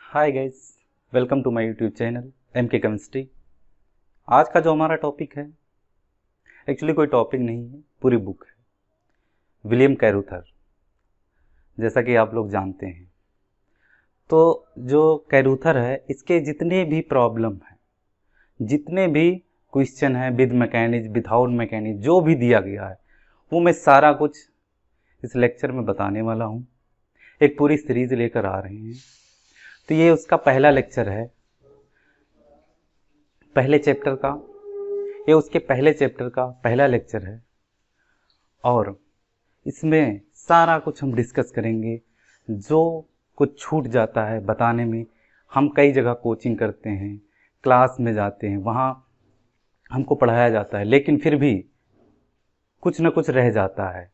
Hi guys, welcome to my YouTube channel MK chemistry. आज का जो हमारा टॉपिक है एक्चुअली कोई टॉपिक नहीं है, पूरी बुक है विलियम कैरूथर, जैसा कि आप लोग जानते हैं। तो जो कैरूथर है, इसके जितने भी प्रॉब्लम हैं, जितने भी क्वेश्चन हैं विद मैकेनिज्म विदाउट मैकेनिज्म जो भी दिया गया है, वो मैं सारा कुछ इस लेक्चर में बताने वाला हूँ। एक पूरी सीरीज लेकर आ रहे हैं। तो ये उसका पहला लेक्चर है, पहले चैप्टर का। ये उसके पहले चैप्टर का पहला लेक्चर है और इसमें सारा कुछ हम डिस्कस करेंगे। जो कुछ छूट जाता है बताने में, हम कई जगह कोचिंग करते हैं, क्लास में जाते हैं, वहाँ हमको पढ़ाया जाता है, लेकिन फिर भी कुछ न कुछ रह जाता है।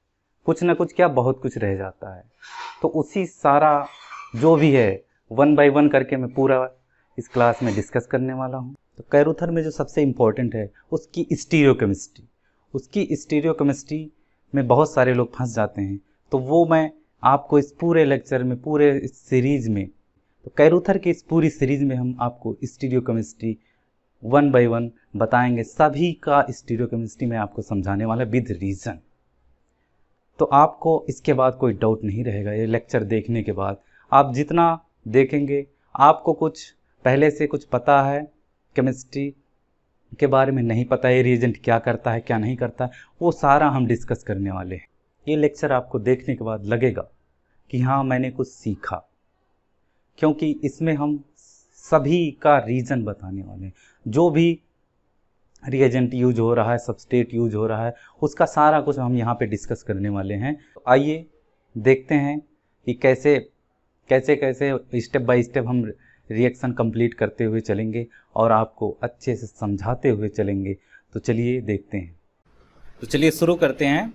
कुछ न कुछ क्या, बहुत कुछ रह जाता है। तो उसी सारा जो भी है वन बाय वन करके मैं पूरा इस क्लास में डिस्कस करने वाला हूँ। तो कैरूथर में जो सबसे इम्पोर्टेंट है उसकी स्टीरियोकेमिस्ट्री। उसकी स्टीरियोकेमिस्ट्री में बहुत सारे लोग फंस जाते हैं, तो वो मैं आपको इस पूरे लेक्चर में, पूरे इस सीरीज़ में, तो कैरूथर की इस पूरी सीरीज़ में हम आपको स्टीरियोकेमिस्ट्री वन बाय वन बताएंगे। सभी का स्टीरियोकेमिस्ट्री में आपको समझाने वाला विद रीज़न। तो आपको इसके बाद कोई डाउट नहीं रहेगा। ये लेक्चर देखने के बाद आप जितना देखेंगे, आपको कुछ पहले से कुछ पता है, केमिस्ट्री के बारे में नहीं पता है, रिएजेंट क्या करता है क्या नहीं करता है, वो सारा हम डिस्कस करने वाले हैं। ये लेक्चर आपको देखने के बाद लगेगा कि हाँ मैंने कुछ सीखा, क्योंकि इसमें हम सभी का रीज़न बताने वाले हैं। जो भी रिएजेंट यूज हो रहा है, सबस्ट्रेट यूज हो रहा है, उसका सारा कुछ हम यहाँ पे डिस्कस करने वाले हैं। तो आइए देखते हैं कि कैसे स्टेप बाय स्टेप हम रिएक्शन कंप्लीट करते हुए चलेंगे और आपको अच्छे से समझाते हुए चलेंगे। तो चलिए देखते हैं। तो चलिए शुरू करते हैं।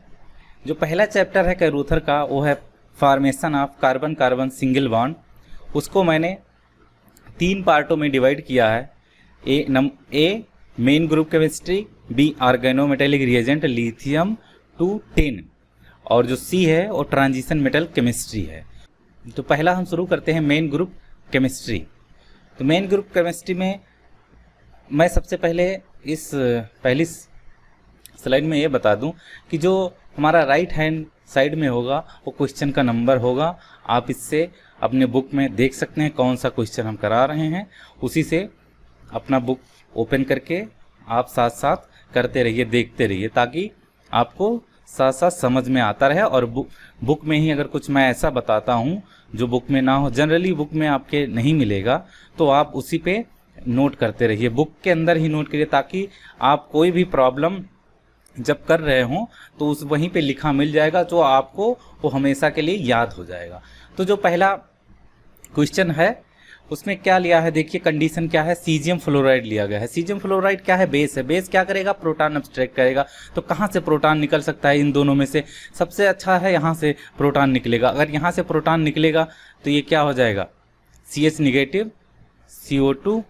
जो पहला चैप्टर है कैरूथर का, वो है formation of carbon carbon single bond. उसको मैंने 3 पार्टों में डिवाइड किया है। A main group chemistry, B organometallic reagent lithium 210, और जो सी है वो ट्रांजिशन मेटल केमिस्ट्री है। तो पहला हम शुरू करते हैं मेन ग्रुप केमिस्ट्री। तो मेन ग्रुप केमिस्ट्री में मैं सबसे पहले इस पहली स्लाइड में ये बता दूं कि जो हमारा राइट हैंड साइड में होगा वो क्वेश्चन का नंबर होगा। आप इससे अपने बुक में देख सकते हैं कौन सा क्वेश्चन हम करा रहे हैं। उसी से अपना बुक ओपन करके आप साथ साथ करते रहिए, देखते रहिए, ताकि आपको साथ साथ समझ में आता रहे। और बुक में ही अगर कुछ मैं ऐसा बताता हूँ जो बुक में ना हो, जनरली बुक में आपके नहीं मिलेगा, तो आप उसी पे नोट करते रहिए, बुक के अंदर ही नोट करिए, ताकि आप कोई भी प्रॉब्लम जब कर रहे हों तो उस वहीं पे लिखा मिल जाएगा, जो आपको वो हमेशा के लिए याद हो जाएगा। तो जो पहला क्वेश्चन है उसमें क्या लिया है, देखिए कंडीशन क्या है, सीजियम फ्लोराइड लिया गया है। सीजियम फ्लोराइड क्या है, बेस है। बेस क्या करेगा, प्रोटॉन अब्स्ट्रैक्ट करेगा। तो कहाँ से प्रोटॉन निकल सकता है, इन दोनों में से सबसे अच्छा है यहाँ से प्रोटॉन निकलेगा। अगर यहाँ से प्रोटॉन निकलेगा तो ये क्या हो जाएगा, CH नेगेटिव CO2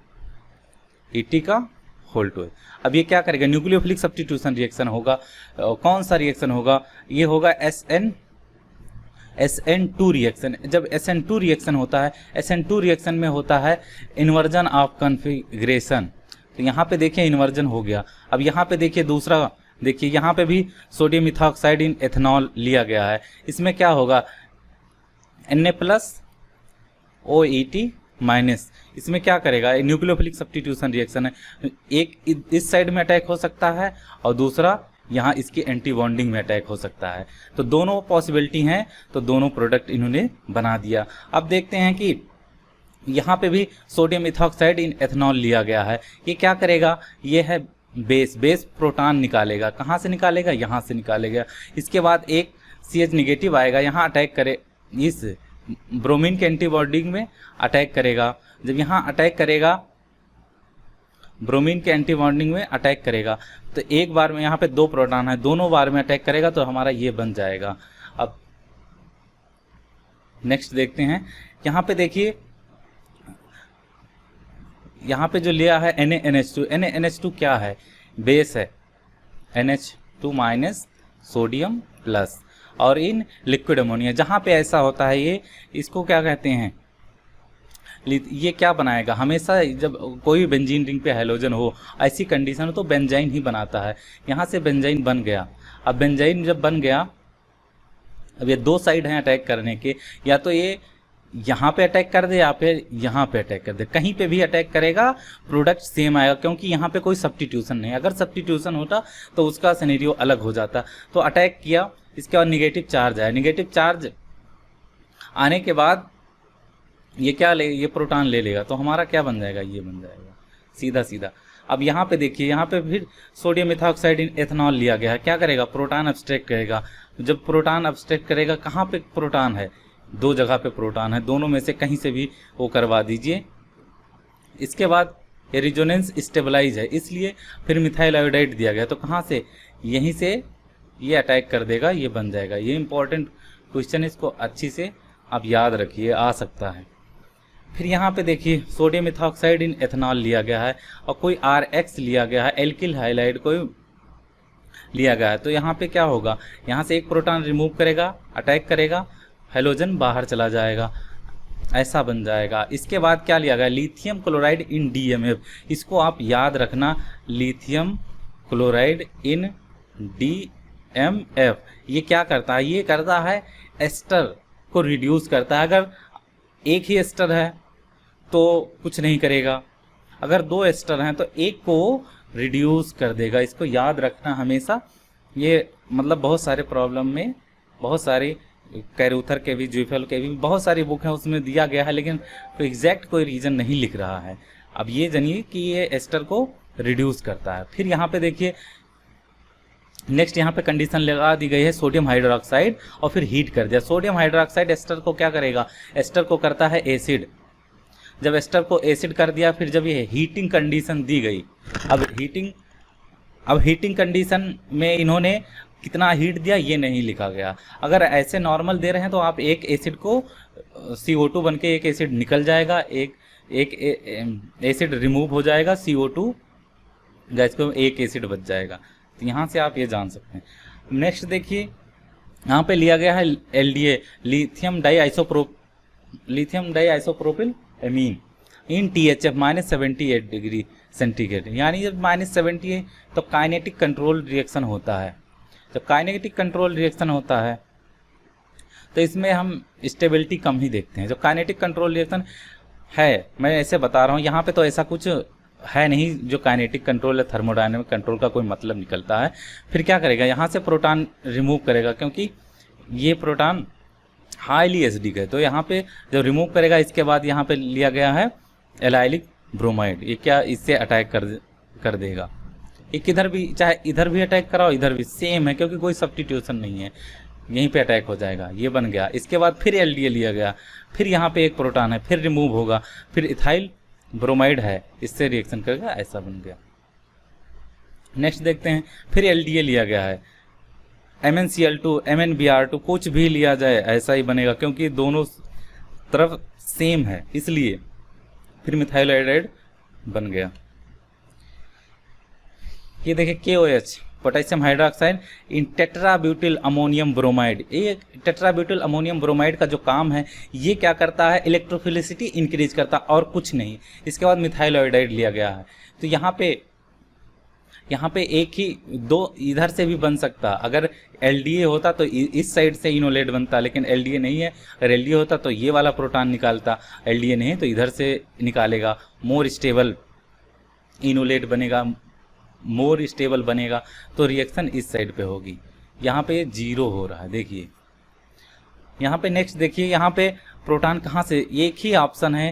ET का होल 2। अब ये क्या करेगा, न्यूक्लियोफिलिक सब्स्टिट्यूशन रिएक्शन होगा। कौन सा रिएक्शन होगा, ये होगा SN2 रिएक्शन। जब SN2 रिएक्शन होता है, SN2 रिएक्शन में होता है इन्वर्जन ऑफ कॉन्फ़िगरेशन। तो यहाँ पे देखिए इन्वर्जन हो गया। अब यहाँ पे देखिए दूसरा, देखिए यहाँ पे भी सोडियम इथॉक्साइड इन एथेनॉल लिया गया है। इसमें क्या होगा, Na+OET-। इसमें क्या करेगा, न्यूक्लियोफिलिक सब्स्टिट्यूशन रिएक्शन है। एक इस साइड में अटैक हो सकता है और दूसरा यहाँ इसकी एंटी बॉन्डिंग में अटैक हो सकता है। तो दोनों पॉसिबिलिटी हैं, तो दोनों प्रोडक्ट इन्होंने बना दिया। अब देखते हैं कि यहाँ पे भी सोडियम इथॉक्साइड इन एथेनॉल लिया गया है। ये क्या करेगा, ये है बेस। बेस प्रोटॉन निकालेगा। कहाँ से निकालेगा, यहाँ से निकालेगा। इसके बाद एक CH नेगेटिव आएगा, यहाँ अटैक करे, इस ब्रोमीन के एंटी बॉन्डिंग में अटैक करेगा। जब यहाँ अटैक करेगा, ब्रोमीन के एंटी बॉन्डिंग में अटैक करेगा, तो एक बार में यहाँ पे 2 प्रोटॉन है, दोनों बार में अटैक करेगा, तो हमारा ये बन जाएगा। अब नेक्स्ट देखते हैं। यहाँ पे देखिए, यहाँ पे जो लिया है NaNH2। NaNH2 क्या है, बेस है, NH2 माइनस सोडियम प्लस, और इन लिक्विड अमोनिया। जहाँ पे ऐसा होता है ये, इसको क्या कहते हैं, ये क्या बनाएगा, हमेशा जब कोई बेंजीन रिंग पे हैलोजन हो, ऐसी कंडीशन हो, तो बेंजाइन ही बनाता है। यहाँ से बेंजाइन बन गया। अब बेंजाइन जब बन गया, अब ये दो साइड हैं अटैक करने के, या तो ये यहाँ पे अटैक कर दे या फिर यहाँ पे अटैक कर दे, कहीं पे भी अटैक करेगा प्रोडक्ट सेम आएगा, क्योंकि यहाँ पे कोई सब्स्टिट्यूशन नहीं। अगर सब्स्टिट्यूशन होता तो उसका सिनेरियो अलग हो जाता। तो अटैक किया, इसके बाद निगेटिव चार्ज आया, निगेटिव चार्ज आने के बाद ये क्या ले, ये प्रोटॉन ले लेगा, तो हमारा क्या बन जाएगा, ये बन जाएगा सीधा सीधा। अब यहाँ पे देखिए, यहाँ पे फिर सोडियम मिथॉक्साइड इन एथनॉल लिया गया है, क्या करेगा, प्रोटॉन अब्स्ट्रैक्ट करेगा। जब प्रोटॉन अब्स्ट्रैक्ट करेगा, कहाँ पे प्रोटॉन है, दो जगह पे प्रोटॉन है, दोनों में से कहीं से भी वो करवा दीजिए। इसके बाद ये रिजोनेंस स्टेबलाइज है, इसलिए फिर मिथाइल आयोडाइड दिया गया, तो कहाँ से, यहीं से ये अटैक कर देगा, ये बन जाएगा। ये इंपॉर्टेंट क्वेश्चन, इसको अच्छी से आप याद रखिए, आ सकता है। फिर यहाँ पे देखिए सोडियम मिथॉक्साइड इन एथनॉल लिया गया है और कोई RX लिया गया है, एल्किल हाइलाइड कोई लिया गया है। तो यहाँ पे क्या होगा, यहाँ से एक प्रोटॉन रिमूव करेगा, अटैक करेगा, हैलोजन बाहर चला जाएगा, ऐसा बन जाएगा। इसके बाद क्या लिया गया, लिथियम क्लोराइड इन DMF, इसको आप याद रखना, लिथियम क्लोराइड इन DMF। ये क्या करता है, ये करता है एस्टर को रिड्यूस करता है। अगर एक ही एस्टर है तो कुछ नहीं करेगा, अगर दो एस्टर हैं तो एक को रिड्यूस कर देगा। इसको याद रखना हमेशा। ये मतलब बहुत सारे प्रॉब्लम में, बहुत सारी कैरूथर के भी, ज्यूफेल के भी बहुत सारी बुक है, उसमें दिया गया है, लेकिन तो एग्जैक्ट कोई रीजन नहीं लिख रहा है। अब ये जानिए कि ये एस्टर को रिड्यूस करता है। फिर यहाँ पे देखिए नेक्स्ट यहाँ पे कंडीशन लगा दी गई है सोडियम हाइड्रोक्साइड, और फिर हीट कर दिया। सोडियम हाइड्रोक्साइड एस्टर को क्या करेगा, एस्टर को करता है एसिड। जब एस्टर को एसिड कर दिया, फिर जब ये हीटिंग कंडीशन दी गई, अब हीटिंग कंडीशन में इन्होंने कितना हीट दिया ये नहीं लिखा गया। अगर ऐसे नॉर्मल दे रहे हैं तो आप एक एसिड को CO2 बन के एक एसिड निकल जाएगा, एक एसिड रिमूव हो जाएगा, CO2 गैस को एक एसिड बच जाएगा। तो यहाँ से आप ये जान सकते हैं। नेक्स्ट देखिए यहाँ पे लिया गया है LDA, लिथियम डाइआइसोप्रोपिल एमीन इन THF -78 डिग्री सेंटीग्रेड, यानी जब -70 है तो काइनेटिक कंट्रोल रिएक्शन होता है। जब काइनेटिक कंट्रोल रिएक्शन होता है तो इसमें हम स्टेबिलिटी कम ही देखते हैं। जो काइनेटिक कंट्रोल रिएक्शन है, मैं ऐसे बता रहा हूँ, यहाँ पे तो ऐसा कुछ है नहीं जो काइनेटिक कंट्रोल या थर्मोडायनेमिक कंट्रोल का कोई मतलब निकलता है। फिर क्या करेगा, यहाँ से प्रोटॉन रिमूव करेगा, क्योंकि ये प्रोटॉन हाईली एसिडिक है। तो यहाँ पे जब रिमूव करेगा, इसके बाद यहाँ पे लिया गया है एलाइलिक ब्रोमाइड, ये क्या इससे अटैक कर देगा। ये किधर भी, चाहे इधर भी अटैक कराओ, इधर भी सेम है, क्योंकि कोई सब्स्टिट्यूशन नहीं है, यहीं पे अटैक हो जाएगा, ये बन गया। इसके बाद फिर LDA लिया गया, फिर यहाँ पे एक प्रोटॉन है, फिर रिमूव होगा, फिर इथाइल ब्रोमाइड है, इससे रिएक्शन करेगा, ऐसा बन गया। नेक्स्ट देखते हैं, फिर LDA लिया गया है, MnCl2, MnBr2, कुछ भी लिया जाए ऐसा ही बनेगा, क्योंकि दोनों तरफ सेम है, इसलिए फिर मिथाइल आयोडाइड बन गया। ये देखिए KOH, potassium hydroxide in tetrabutylammonium bromide. ये टेट्राब्यूटिल अमोनियम ब्रोमाइड का जो काम है, ये क्या करता है, इलेक्ट्रोफिलिसिटी इंक्रीज करता, और कुछ नहीं। इसके बाद मिथाइल आयोडाइड लिया गया है। तो यहाँ पे एक ही, दो इधर से भी बन सकता। अगर LDA होता तो इस साइड से इनोलेट बनता, लेकिन LDA नहीं है। अगर LDA होता तो ये वाला प्रोटॉन निकालता, LDA नहीं है तो इधर से निकालेगा, मोर स्टेबल इनोलेट बनेगा, मोर स्टेबल बनेगा, तो रिएक्शन इस साइड पे होगी। यहाँ पे 0 हो रहा है, देखिए यहाँ पे। नेक्स्ट देखिए यहाँ पे प्रोटॉन कहाँ से, एक ही ऑप्शन है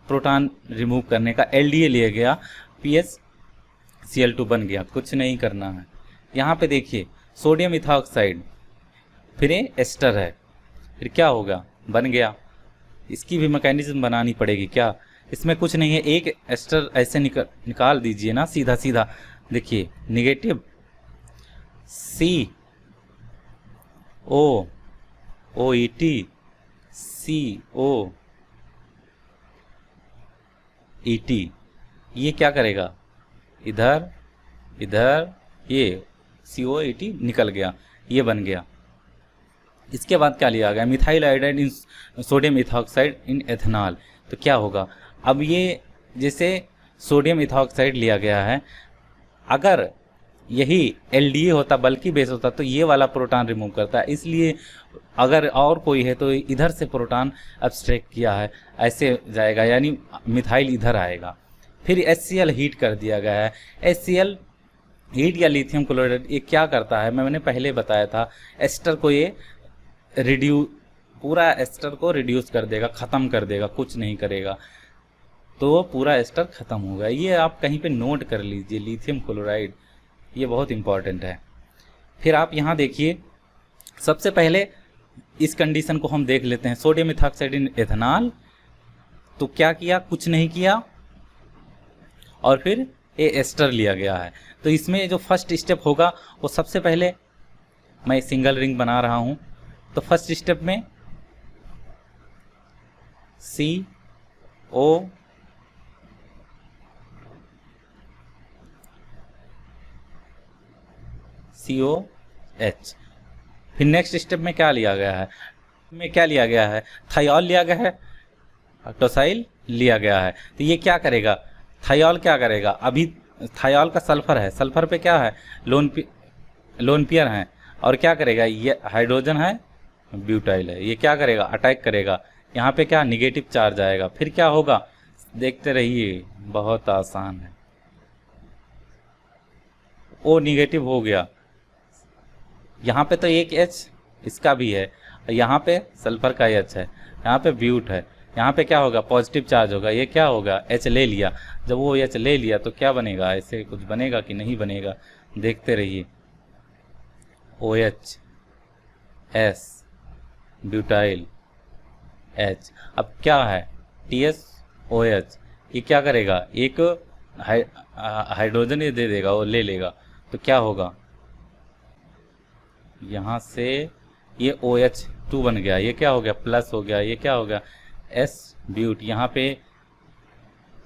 प्रोटॉन रिमूव करने का, LDA लिया गया, PSCl2 बन गया, कुछ नहीं करना है। यहाँ पे देखिए सोडियम इथॉक्साइड, फिर ये एस्टर है, फिर क्या होगा, बन गया। इसकी भी मैकेनिज्म बनानी पड़ेगी, क्या इसमें कुछ नहीं है, एक एस्टर ऐसे निकाल दीजिए ना, सीधा सीधा। देखिए निगेटिव COOET ये क्या करेगा, इधर इधर, ये COET निकल गया, ये बन गया। इसके बाद क्या लिया गया, मिथाइल आयोडाइड इन सोडियम इथॉक्साइड इन एथेनॉल। तो क्या होगा, अब ये जैसे सोडियम इथॉक्साइड लिया गया है, अगर यही एलडीए होता, बल्कि बेस होता, तो ये वाला प्रोटॉन रिमूव करता है, इसलिए अगर और कोई है तो इधर से प्रोटॉन अब्स्ट्रैक्ट किया है, ऐसे जाएगा, यानी मिथाइल इधर आएगा। फिर HCl हीट कर दिया गया है। HCl हीट या लिथियम क्लोराइड ये क्या करता है, मैंने पहले बताया था, एस्टर को ये पूरा एस्टर को रिड्यूस कर देगा, ख़त्म कर देगा, कुछ नहीं करेगा, तो पूरा एस्टर ख़त्म होगा। ये आप कहीं पे नोट कर लीजिए, लिथियम क्लोराइड, ये बहुत इंपॉर्टेंट है। फिर आप यहाँ देखिए, सबसे पहले इस कंडीशन को हम देख लेते हैं, सोडियम इथॉक्साइड इन एथेनॉल। तो क्या किया, कुछ नहीं किया, और फिर ये एस्टर लिया गया है। तो इसमें जो फर्स्ट स्टेप होगा वो सबसे पहले मैं सिंगल रिंग बना रहा हूँ। तो फर्स्ट स्टेप में CO COH। फिर नेक्स्ट स्टेप में क्या लिया गया है, थाइऑल लिया गया है, ऑक्टोसाइल लिया गया है। तो ये क्या करेगा, थाइऑल क्या करेगा, अभी थाइऑल का सल्फर है, सल्फर पे क्या है, लोन पेयर है, और क्या करेगा, ये हाइड्रोजन है, ब्यूटाइल है, ये क्या करेगा, अटैक करेगा, यहाँ पे क्या निगेटिव चार्ज आएगा। फिर क्या होगा, देखते रहिए, बहुत आसान है। ओ निगेटिव हो गया, यहाँ पे तो एक H इसका भी है, यहाँ पे सल्फर का H है, यहाँ पे ब्यूट है, यहाँ पे क्या होगा, पॉजिटिव चार्ज होगा, ये क्या होगा, H ले लिया। जब वो H ले लिया तो क्या बनेगा, ऐसे कुछ बनेगा कि नहीं बनेगा, देखते रहिए, OH S ब्यूटाइल H। अब क्या है, TSOH, ये क्या करेगा, एक हाइड्रोजन ये दे देगा, वो ले लेगा, तो क्या होगा, यहाँ से ये OH2 बन गया, ये क्या हो गया, प्लस हो गया, ये क्या हो गया, S ब्यूट, यहाँ पे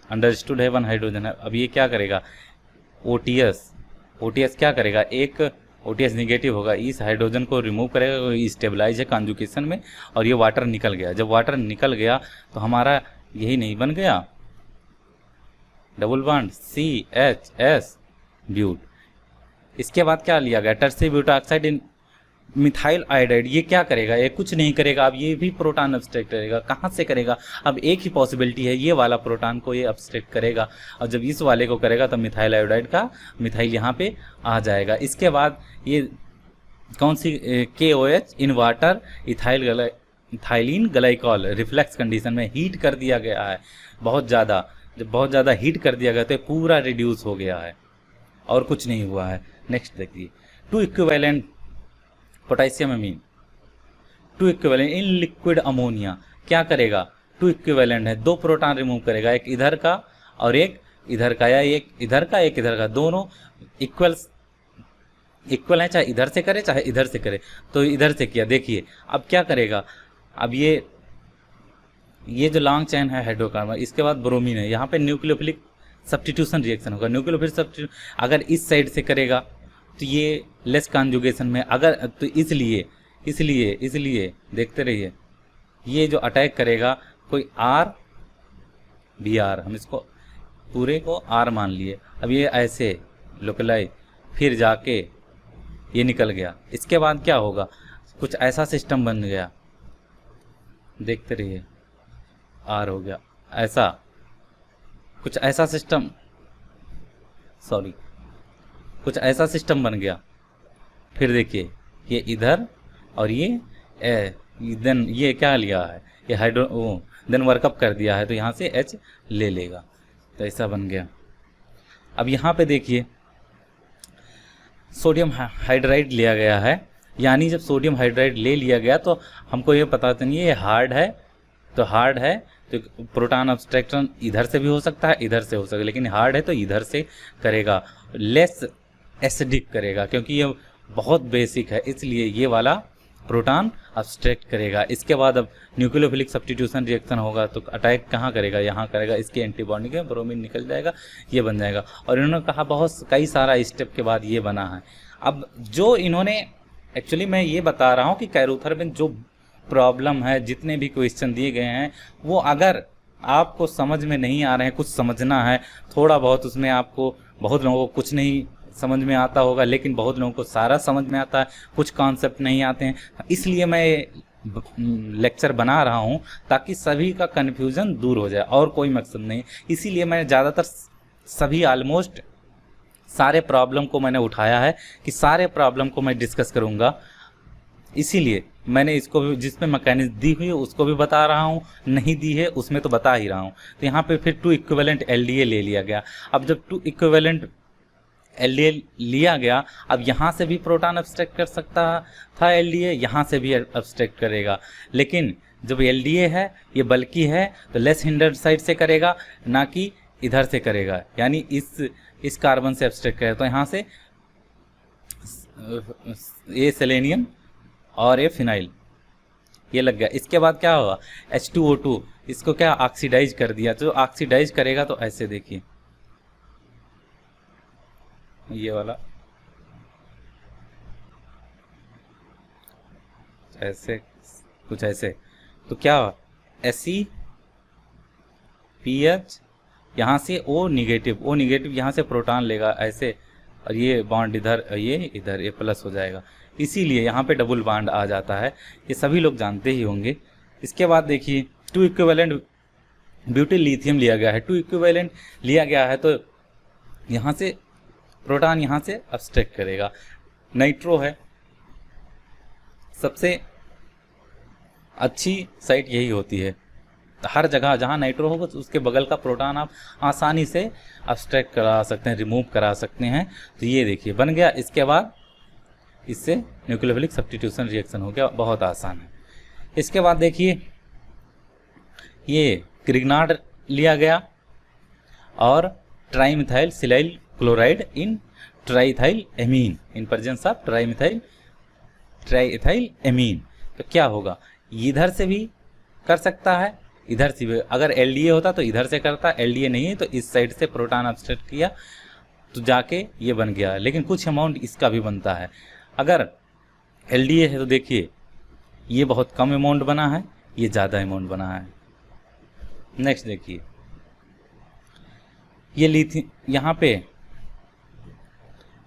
अंडरस्टूड है 1 हाइड्रोजन है। अब ये क्या करेगा, OTS क्या करेगा, एक OTS निगेटिव होगा, इस हाइड्रोजन को रिमूव करेगा, स्टेबलाइज है कॉन्जुगेशन में, और ये वाटर निकल गया। जब वाटर निकल गया तो हमारा यही नहीं बन गया, डबल बॉन्ड CHS ब्यूट। इसके बाद क्या लिया गया, टर्सरी ब्यूटाक्साइड इन मिथाइल आयोडाइड। ये क्या करेगा, ये कुछ नहीं करेगा, अब ये भी प्रोटॉन अब्स्ट्रैक्ट करेगा। कहाँ से करेगा, अब एक ही पॉसिबिलिटी है, ये वाला प्रोटॉन को ये अब्स्ट्रैक्ट करेगा, और जब इस वाले को करेगा तो मिथाइल आयोडाइड का मिथाइल यहाँ पे आ जाएगा। इसके बाद ये कौन सी KOH in water ethylene glycol reflex condition में हीट कर दिया गया है बहुत ज़्यादा। जब बहुत ज़्यादा हीट कर दिया गया तो पूरा रिड्यूस हो गया है और कुछ नहीं हुआ है। नेक्स्ट देखिए, 2 equivalent potassium amine, 2 equivalent in liquid ammonia. क्या करेगा, 2 इक्विवेलेंट है, 2 प्रोटॉन रिमूव करेगा, एक इधर का और एक इधर का, या एक इधर का एक इधर का, दोनों इक्वल है, चाहे इधर से करे चाहे इधर से करे। तो इधर से किया, देखिए अब क्या करेगा, अब ये जो लॉन्ग चेन है हाइड्रोकार्बन, इसके बाद ब्रोमीन है, यहाँ पे न्यूक्लियोफिलिक सब्स्टिट्यूशन रिएक्शन होगा। न्यूक्लियोफिलिक सब्स्टिट्यूशन अगर इस साइड से करेगा तो ये लेस कॉन्जुगेशन में, अगर तो इसलिए देखते रहिए, ये जो अटैक करेगा कोई RBR, हम इसको पूरे को R मान लिए, अब ये ऐसे लोकलाई, फिर जाके ये निकल गया। इसके बाद क्या होगा, कुछ ऐसा सिस्टम बन गया, देखते रहिए, R हो गया ऐसा, कुछ ऐसा सिस्टम, कुछ ऐसा सिस्टम बन गया। फिर देखिए ये इधर और ये देन ये क्या लिया है, ये देन वर्कअप कर दिया है, तो यहाँ से H ले लेगा, तो ऐसा बन गया। अब यहाँ पे देखिए सोडियम हाइड्राइड लिया गया है, यानी जब सोडियम हाइड्राइड ले लिया गया तो हमको ये पता नहीं ये हार्ड है, तो प्रोटॉन अब्स्ट्रैक्शन इधर से भी हो सकता है, इधर से हो सकता है, लेकिन हार्ड है तो इधर से करेगा, लेस एसिडिक करेगा, क्योंकि ये बहुत बेसिक है, इसलिए ये वाला प्रोटॉन अब्स्ट्रैक्ट करेगा। इसके बाद अब न्यूक्लियोफिलिक सब्स्टिट्यूशन रिएक्शन होगा तो अटैक कहाँ करेगा, यहाँ करेगा, इसके एंटीबॉन्डिंग है, ब्रोमीन निकल जाएगा, ये बन जाएगा। और इन्होंने कहा बहुत कई सारा स्टेप के बाद ये बना है। अब जो इन्होंने एक्चुअली मैं ये बता रहा हूँ कि कैरूथर में जो प्रॉब्लम है, जितने भी क्वेश्चन दिए गए हैं, वो अगर आपको समझ में नहीं आ रहे हैं, कुछ समझना है थोड़ा बहुत उसमें, आपको बहुत लोगों को कुछ नहीं समझ में आता होगा, लेकिन बहुत लोगों को सारा समझ में आता है, कुछ कॉन्सेप्ट नहीं आते हैं, इसलिए मैं लेक्चर बना रहा हूं ताकि सभी का कन्फ्यूज़न दूर हो जाए, और कोई मकसद नहीं। इसीलिए मैं ज़्यादातर सभी ऑलमोस्ट सारे प्रॉब्लम को मैंने उठाया है कि सारे प्रॉब्लम को मैं डिस्कस करूंगा, इसीलिए मैंने इसको भी जिसमें मैकेनिज्म दी हुई है उसको भी बता रहा हूँ, नहीं दी है उसमें तो बता ही रहा हूँ। तो यहाँ पे फिर 2 इक्विवेलेंट एलडीए ले लिया गया। अब जब 2 इक्विवेलेंट एलडीए लिया गया, अब यहाँ से भी प्रोटॉन अब्स्ट्रैक्ट कर सकता था एलडीए, यहाँ से भी अब्स्ट्रैक्ट करेगा, लेकिन जब एलडीए है ये बल्कि है तो लेस हिंडर्ड साइड से करेगा, ना कि इधर से करेगा, यानी इस कार्बन से अब्स्ट्रैक्ट करेगा। तो यहाँ से ये सेलेनियम और ये फिनाइल ये लग गया। इसके बाद क्या होगा, H2O2 इसको क्या ऑक्सीडाइज कर दिया। तो ऑक्सीडाइज करेगा तो ऐसे देखिए, ये वाला ऐसे कुछ ऐसे, तो क्या SePH यहाँ से O नेगेटिव यहाँ से प्रोटॉन लेगा ऐसे, और ये बॉन्ड इधर, ये प्लस हो जाएगा, इसीलिए यहाँ पे डबल बॉन्ड आ जाता है, ये सभी लोग जानते ही होंगे। इसके बाद देखिए 2 इक्विवेलेंट ब्यूटिल लिथियम लिया गया है, 2 इक्विवेलेंट लिया गया है, तो यहाँ से प्रोटॉन यहाँ से अब्स्ट्रैक्ट करेगा। नाइट्रो है, सबसे अच्छी साइट यही होती है, हर जगह जहाँ नाइट्रो होगा तो उसके बगल का प्रोटॉन आप आसानी से अब्स्ट्रैक्ट करा सकते हैं, रिमूव करा सकते हैं। तो ये देखिए बन गया। इसके बाद इससे न्यूक्लियोफिलिक सब्स्टिट्यूशन रिएक्शन हो गया, बहुत आसान है। इसके बाद देखिए ये क्रिग्नार्ड लिया गया और trimethylsilyl chloride in triethylamine in presence of triethylamine. तो क्या होगा, इधर से भी कर सकता है, इधर से भी, अगर एलडीए होता तो इधर से करता, एलडीए नहीं है तो इस साइड से प्रोटॉन अब्स्ट्रैक्ट किया तो जाके ये बन गया। लेकिन कुछ अमाउंट इसका भी बनता है। अगर एलडीए है तो देखिए ये बहुत कम अमाउंट बना है, ये ज़्यादा अमाउंट बना है। नेक्स्ट देखिए ये लिथियम, यहाँ पे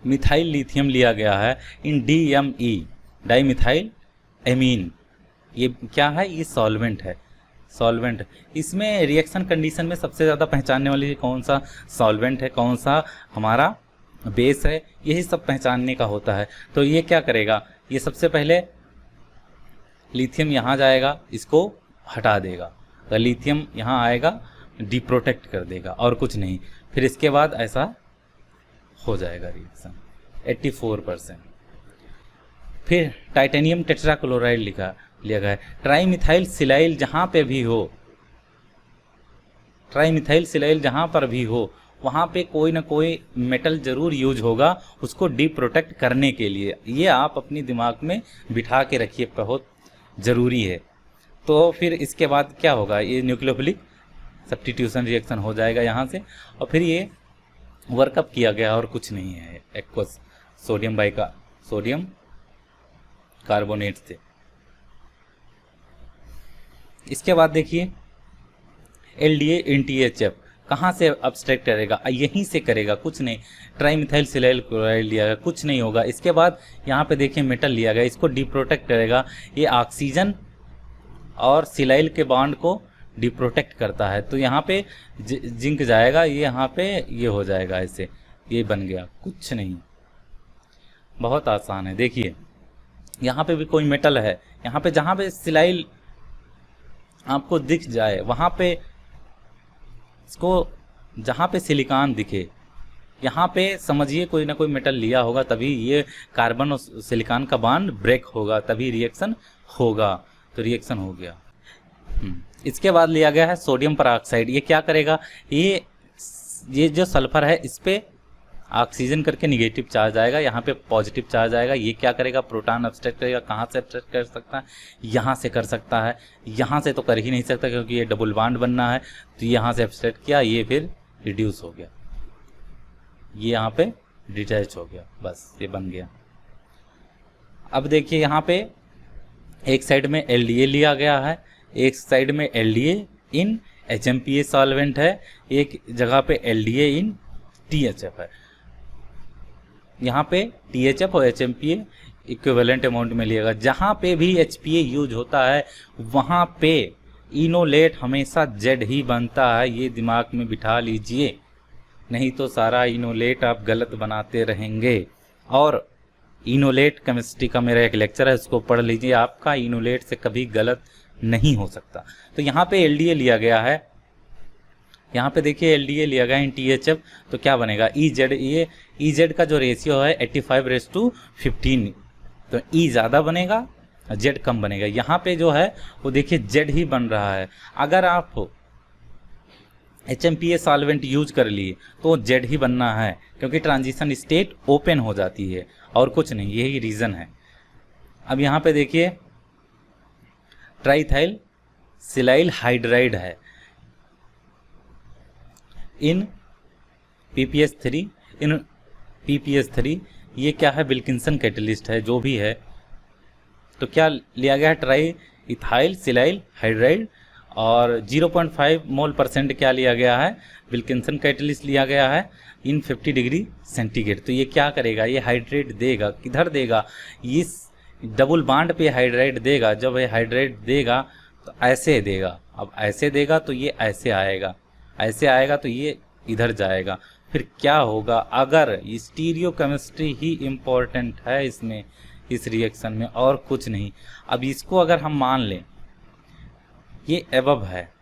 मिथाइल लिथियम लिया गया है इन DME डाईमिथाइल एमीन। ये क्या है, ये सॉल्वेंट है, सॉल्वेंट। इसमें रिएक्शन कंडीशन में सबसे ज़्यादा पहचानने वाली कौन सा सॉल्वेंट है, कौन सा हमारा बेस है, यही सब पहचानने का होता है। तो ये क्या करेगा, ये सबसे पहले लिथियम यहाँ जाएगा, इसको हटा देगा, तो लिथियम यहाँ आएगा, डिप्रोटेक्ट कर देगा और कुछ नहीं। फिर इसके बाद ऐसा हो जाएगा रिएक्शन 84%। फिर टाइटेनियम टेट्राक्लोराइड लिया गया है। ट्राईमिथाइल सिलाइल जहाँ पे भी हो, ट्राईमिथाइल सिलाइल जहाँ पर भी हो वहाँ पे कोई ना कोई मेटल जरूर यूज होगा उसको डिप्रोटेक्ट करने के लिए। ये आप अपनी दिमाग में बिठा के रखिए, बहुत ज़रूरी है। तो फिर इसके बाद क्या होगा, ये न्यूक्लियोफिलिक सब्स्टिट्यूशन रिएक्शन हो जाएगा यहाँ से, और फिर ये वर्कअप किया गया और कुछ नहीं है, एक्वस सोडियम कार्बोनेट से। इसके बाद देखिए एलडीए NTHF कहाँ से अब्स्ट्रैक्ट करेगा, यहीं से करेगा, कुछ नहीं। ट्राईमिथाइल सिलाइल क्लोराइड लिया गया, कुछ नहीं होगा। इसके बाद यहाँ पे देखिए मेटल लिया गया, इसको डिप्रोटेक्ट करेगा, ये ऑक्सीजन और सिलाइल के बॉन्ड को डिप्रोटेक्ट करता है। तो यहाँ पे जिंक जाएगा, ये यहाँ पे ये हो जाएगा ऐसे, ये बन गया, कुछ नहीं, बहुत आसान है। देखिए यहाँ पे भी कोई मेटल है, यहाँ पे जहाँ पे सिलाइल आपको दिख जाए वहाँ पे इसको, जहाँ पे सिलिकॉन दिखे यहाँ पे समझिए कोई ना कोई मेटल लिया होगा, तभी ये कार्बन और सिलिकॉन का बॉन्ड ब्रेक होगा, तभी रिएक्शन होगा। तो रिएक्शन हो गया। इसके बाद लिया गया है सोडियम परऑक्साइड। ये क्या करेगा, ये जो सल्फर है इस पे ऑक्सीजन करके निगेटिव चार्ज आएगा, यहाँ पे पॉजिटिव चार्ज आएगा। ये क्या करेगा, प्रोटॉन अब्स्ट्रैक्ट करेगा। कहाँ से अब्स्ट्रैक्ट कर सकता है, यहाँ से कर सकता है, यहाँ से तो कर ही नहीं सकता क्योंकि ये डबल बॉन्ड बनना है। तो यहाँ से अब्स्ट्रैक्ट किया, ये फिर रिड्यूस हो गया, ये यहाँ पे डिटैच हो गया, बस ये बन गया। अब देखिए यहाँ पे एक साइड में LDA लिया गया है, एक साइड में LDA इन HMPA सॉल्वेंट है, एक जगह पे LDA इन THF है। यहाँ पे THF और HMPA इक्विवेलेंट अमाउंट में लिएगा। जहाँ पे भी HPA यूज होता है वहाँ पे इनोलेट हमेशा Z ही बनता है, ये दिमाग में बिठा लीजिए, नहीं तो सारा इनोलेट आप गलत बनाते रहेंगे। और इनोलेट केमिस्ट्री का मेरा एक लेक्चर है, उसको पढ़ लीजिए, आपका इनोलेट से कभी गलत नहीं हो सकता। तो यहाँ पे LDA लिया गया है, यहाँ पे देखिए LDA लिया गया इन THF, तो क्या बनेगा EZ, ये EZ का जो रेशियो है 85:15, तो E ज़्यादा बनेगा Z कम बनेगा। यहाँ पे जो है वो देखिए Z ही बन रहा है। अगर आप HMPA सॉल्वेंट यूज कर लिए तो Z ही बनना है, क्योंकि ट्रांजिशन स्टेट ओपन हो जाती है और कुछ नहीं, यही रीज़न है। अब यहाँ पे देखिए ट्राइथाइल सिलाइल हाइड्राइड है इन PPS3, ये क्या है, विल्किंसन कैटलिस्ट है जो भी है। तो क्या लिया गया है, ट्राई इथाइल सिलाइल हाइड्राइड, और 0.5 मोल % क्या लिया गया है, विल्किंसन कैटलिस्ट लिया गया है इन 50 डिग्री सेंटीग्रेड। तो ये क्या करेगा, ये हाइड्रेट देगा, किधर देगा, इस डबल बांड पे हाइड्रेट देगा। जब ये हाइड्रेट देगा तो ऐसे देगा, अब ऐसे देगा तो ये ऐसे आएगा, ऐसे आएगा तो ये इधर जाएगा। फिर क्या होगा, अगर स्टीरियो केमिस्ट्री ही इम्पोर्टेंट है इसमें, इस रिएक्शन में, और कुछ नहीं। अब इसको अगर हम मान लें ये एबव है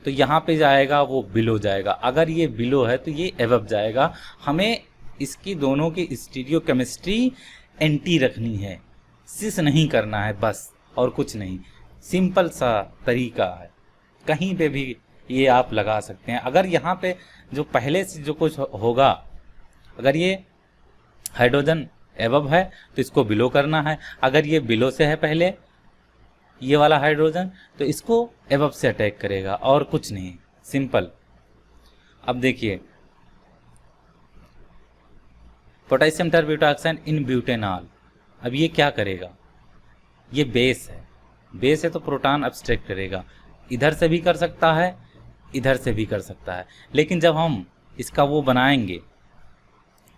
तो यहाँ पे जाएगा वो बिलो जाएगा, अगर ये बिलो है तो ये एबव जाएगा। हमें इसकी दोनों की स्टीरियो केमिस्ट्री एंटी रखनी है, सिस नहीं करना है बस, और कुछ नहीं। सिंपल सा तरीका है, कहीं पे भी ये आप लगा सकते हैं। अगर यहाँ पे जो पहले से जो कुछ होगा, अगर ये हाइड्रोजन एबव है तो इसको बिलो करना है, अगर ये बिलो से है पहले ये वाला हाइड्रोजन तो इसको एबव से अटैक करेगा, और कुछ नहीं, सिंपल। अब देखिए पोटेशियम टरब्यूटाक्साइड इन ब्यूटेनॉल, अब ये क्या करेगा, ये बेस है, बेस है तो प्रोटॉन अब्स्ट्रैक्ट करेगा, इधर से भी कर सकता है इधर से भी कर सकता है। लेकिन जब हम इसका वो बनाएंगे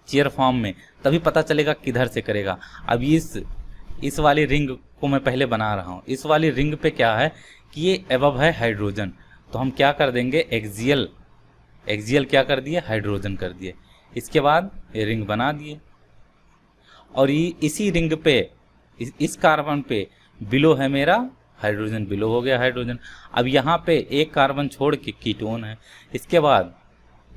चेयर फॉर्म में तभी पता चलेगा किधर से करेगा। अब इस वाली रिंग को मैं पहले बना रहा हूँ, इस वाली रिंग पे क्या है कि ये एबव है हाइड्रोजन, तो हम क्या कर देंगे, एक्सियल क्या कर दिए, हाइड्रोजन कर दिए। इसके बाद ये रिंग बना दिए, और ये इसी रिंग पे इस कार्बन पे बिलो है मेरा हाइड्रोजन, बिलो हो गया हाइड्रोजन। अब यहाँ पे एक कार्बन छोड़ के कीटोन है, इसके बाद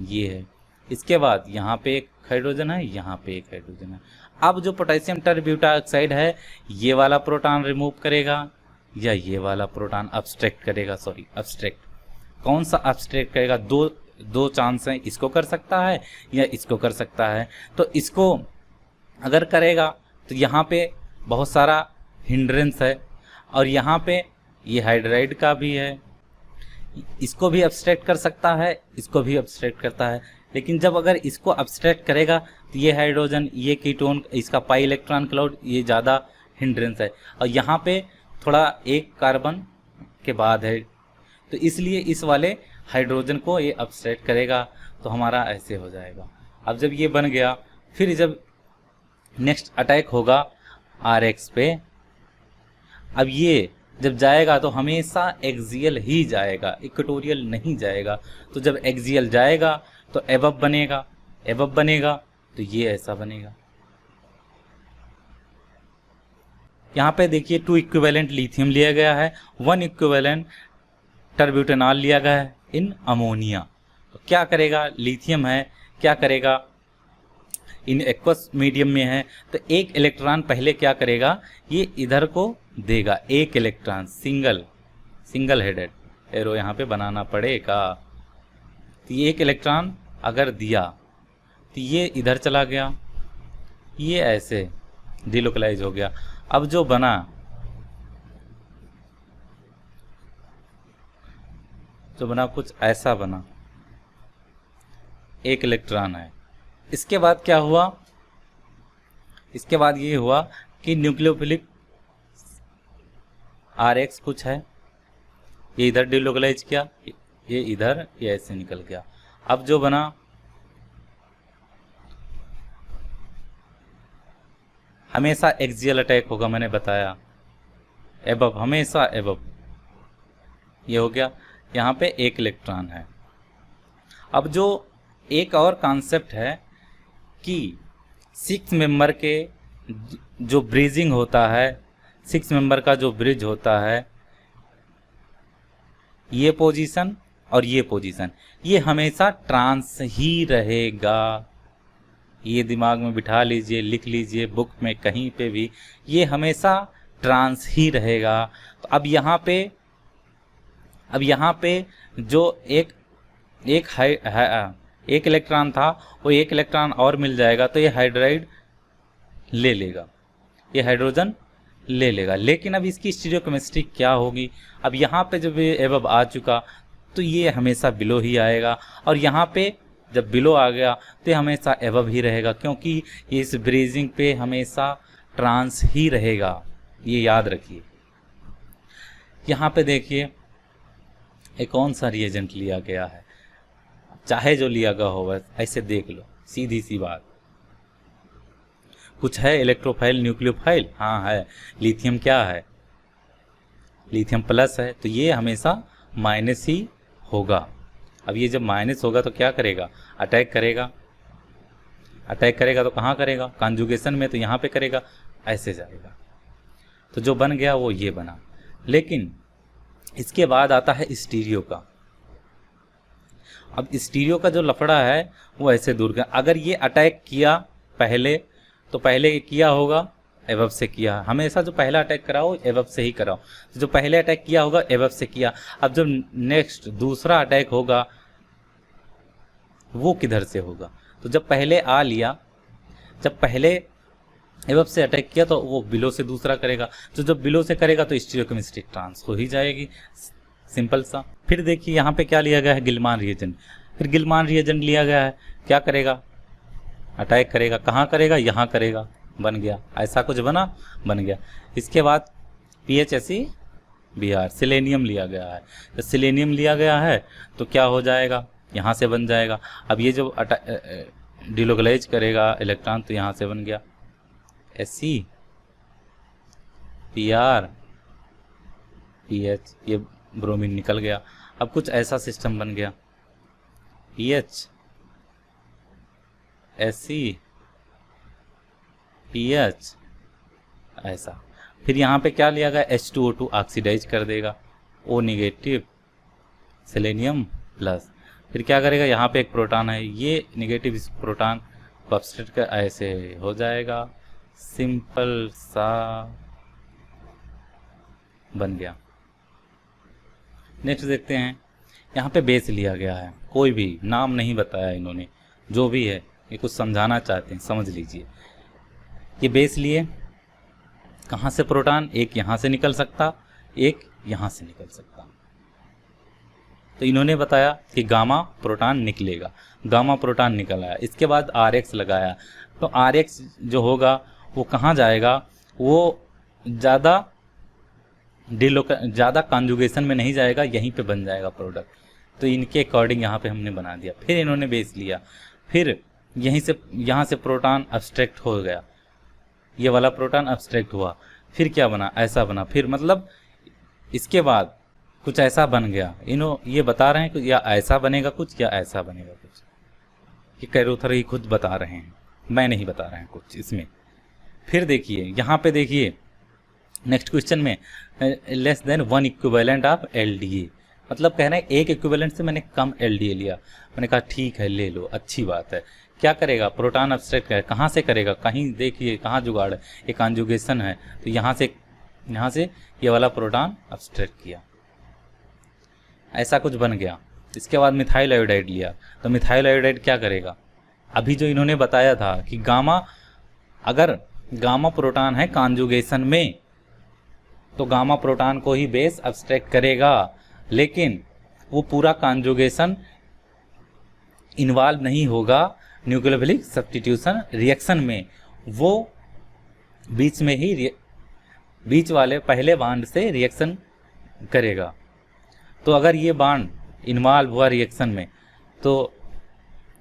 ये है, इसके बाद यहाँ पे एक हाइड्रोजन है, यहाँ पे एक हाइड्रोजन है। अब जो पोटेशियम टरब्यूटाक्साइड है ये वाला प्रोटॉन रिमूव करेगा या ये वाला प्रोटॉन अब्स्ट्रैक्ट करेगा, सॉरी अब्स्ट्रैक्ट, कौन सा अब्स्ट्रैक्ट करेगा, दो चांस हैं, इसको कर सकता है या इसको कर सकता है। तो इसको अगर करेगा तो यहाँ पे बहुत सारा हिंड्रेंस है, और यहाँ पे ये हाइड्राइड का भी है, इसको भी अब्स्ट्रैक्ट कर सकता है, इसको भी अब्स्ट्रैक्ट करता है। लेकिन जब अगर इसको अब्स्ट्रैक्ट करेगा तो ये हाइड्रोजन, ये कीटोन, इसका पाई इलेक्ट्रॉन क्लाउड, ये ज़्यादा हिंड्रेंस है, और यहाँ पे थोड़ा एक कार्बन के बाद है, तो इसलिए इस वाले हाइड्रोजन को ये अब्स्ट्रैक्ट करेगा, तो हमारा ऐसे हो जाएगा। अब जब ये बन गया, फिर जब नेक्स्ट अटैक होगा RX पे, अब ये जब जाएगा तो हमेशा एक्सियल ही जाएगा, इक्वेटोरियल नहीं जाएगा। तो जब एक्सियल जाएगा तो एबव बनेगा, एबव बनेगा तो ये ऐसा बनेगा। यहाँ पे देखिए 2 इक्विवेलेंट लिथियम लिया गया है, 1 इक्विवेलेंट टरब्यूटेनॉल लिया गया है इन अमोनिया। तो क्या करेगा, लिथियम है, क्या करेगा, इन एक्वस मीडियम में है, तो एक इलेक्ट्रॉन पहले क्या करेगा, ये इधर को देगा, एक इलेक्ट्रॉन, सिंगल हेडेड एरो यहाँ पे बनाना पड़ेगा। तो ये एक इलेक्ट्रॉन अगर दिया तो ये इधर चला गया, ये ऐसे डिलोकलाइज हो गया। अब जो बना, कुछ ऐसा बना, एक इलेक्ट्रॉन है। इसके बाद क्या हुआ, इसके बाद ये हुआ कि न्यूक्लियोफिलिक RH कुछ है, ये इधर डिलोकलाइज किया, ये इधर, ये ऐसे निकल गया। अब जो बना हमेशा एक्सियल अटैक होगा, मैंने बताया, एबव, हमेशा एबव। ये हो गया, यहाँ पे एक इलेक्ट्रॉन है। अब जो एक और कॉन्सेप्ट है कि 6 मेंबर के जो ब्रिजिंग होता है, 6 मेंबर का जो ब्रिज होता है, ये पोजीशन और ये पोजीशन, ये हमेशा ट्रांस ही रहेगा। ये दिमाग में बिठा लीजिए, लिख लीजिए बुक में कहीं पे भी, ये हमेशा ट्रांस ही रहेगा। तो अब यहाँ पे जो एक इलेक्ट्रॉन था, वो एक इलेक्ट्रॉन और मिल जाएगा, तो ये हाइड्राइड ले लेगा, ये हाइड्रोजन ले लेगा। लेकिन अब इसकी स्टीरियोकेमिस्ट्री क्या होगी? अब यहाँ पे जब ये एबव आ चुका तो ये हमेशा बिलो ही आएगा, और यहाँ पे जब बिलो आ गया तो ये हमेशा एबव ही रहेगा, क्योंकि ये इस ब्रीजिंग पे हमेशा ट्रांस ही रहेगा, ये याद रखिए। यहाँ पे देखिए एक कौन सा रिएजेंट लिया गया है, चाहे जो लिया गया हो, बस ऐसे देख लो, सीधी सी बात। कुछ है इलेक्ट्रोफाइल, न्यूक्लियोफाइल? हाँ है। लिथियम क्या है? लिथियम प्लस है, तो ये हमेशा माइनस ही होगा। अब ये जब माइनस होगा तो क्या करेगा? अटैक करेगा। अटैक करेगा तो कहाँ करेगा? कॉन्जुगेशन में, तो यहाँ पे करेगा, ऐसे जाएगा। तो जो बन गया वो ये बना। लेकिन इसके बाद आता है स्टीरियो का। अब स्टीरियो का जो लफड़ा है वो ऐसे दूर का, अगर ये अटैक किया पहले, तो पहले किया होगा एबव से किया, हमेशा जो पहला अटैक कराओ एबव से ही कराओ। तो जो पहले अटैक किया होगा एबव से किया, अब जब नेक्स्ट दूसरा अटैक होगा वो किधर से होगा? तो जब पहले आ लिया, जब पहले एबव से अटैक किया तो वो बिलो से दूसरा करेगा, तो जब बिलो से करेगा तो स्टीरियोकेमिस्ट्री ट्रांस हो ही जाएगी, सिंपल सा। फिर देखिए यहाँ पे क्या लिया गया है? गिलमान रिएजेंट। फिर गिलमान रिएजेंट लिया गया है, क्या करेगा? अटैक करेगा। कहाँ करेगा? यहाँ करेगा, बन गया। ऐसा कुछ बना, बन गया। इसके बाद PHSeBr सिलेनियम लिया गया है। तो सिलेनियम लिया गया है तो क्या हो जाएगा? यहाँ से बन जाएगा। अब ये जो डिलोकलाइज करेगा इलेक्ट्रॉन, तो यहाँ से बन गया SePr PH, ये ब्रोमीन निकल गया। अब कुछ ऐसा सिस्टम बन गया, PH SePH ऐसा। फिर यहाँ पे क्या लिया गया? H2O2 ऑक्सीडाइज कर देगा, O निगेटिव सेलेनियम प्लस। फिर क्या करेगा? यहाँ पे एक प्रोटॉन है, ये निगेटिव इस प्रोटॉन को अपस्ट्रेट कर, ऐसे हो जाएगा, सिंपल सा बन गया। नेक्स्ट देखते हैं, यहाँ पे बेस लिया गया है, कोई भी नाम नहीं बताया इन्होंने, जो भी है ये कुछ समझाना चाहते हैं, समझ लीजिए। ये बेस लिए, कहाँ से प्रोटॉन? एक यहाँ से निकल सकता, एक यहाँ से निकल सकता। तो इन्होंने बताया कि गामा प्रोटॉन निकलेगा, गामा प्रोटॉन निकल आया। इसके बाद RX लगाया, तो RX जो होगा वो कहाँ जाएगा? वो ज़्यादा कॉन्जुगेशन में नहीं जाएगा, यहीं पे बन जाएगा प्रोडक्ट। तो इनके अकॉर्डिंग यहाँ पे हमने बना दिया। फिर इन्होंने बेस लिया, फिर यहाँ से प्रोटॉन अब्स्ट्रैक्ट हो गया, ये वाला प्रोटॉन अब्स्ट्रैक्ट हुआ, फिर क्या बना? ऐसा बना। फिर मतलब इसके बाद कुछ ऐसा बन गया। ये बता रहे हैं कि या ऐसा बनेगा कुछ, या ऐसा बनेगा कुछ। ये कैरोथर ही खुद बता रहे हैं, मैं नहीं बता रहे हैं कुछ इसमें। फिर देखिए यहाँ पे, देखिए नेक्स्ट क्वेश्चन में less than 1 equivalent of LDA, मतलब कह रहे हैं एक इक्विवेलेंट से मैंने कम LDA लिया। मैंने कहा ठीक है, ले लो, अच्छी बात है। क्या करेगा? प्रोटॉन अब्स्ट्रैक्ट है। कहाँ से करेगा? कहीं देखिए कहाँ जुगाड़ है, ये कॉन्जुगेशन है, तो यहाँ से ये वाला प्रोटॉन अब्स्ट्रैक्ट किया, ऐसा कुछ बन गया। इसके बाद मिथाइल आयोडाइड लिया, तो मिथाइल आयोडाइड क्या करेगा? अभी जो इन्होंने बताया था कि अगर गामा प्रोटॉन है कॉन्जुगेशन में, तो गामा प्रोटॉन को ही बेस अब्स्ट्रैक्ट करेगा, लेकिन वो पूरा कॉन्जुगेशन इन्वॉल्व नहीं होगा न्यूक्लियोफिलिक सब्स्टिट्यूशन रिएक्शन में। वो बीच में ही बीच वाले पहले बॉन्ड से रिएक्शन करेगा। तो अगर ये बॉन्ड इन्वॉल्व हुआ रिएक्शन में तो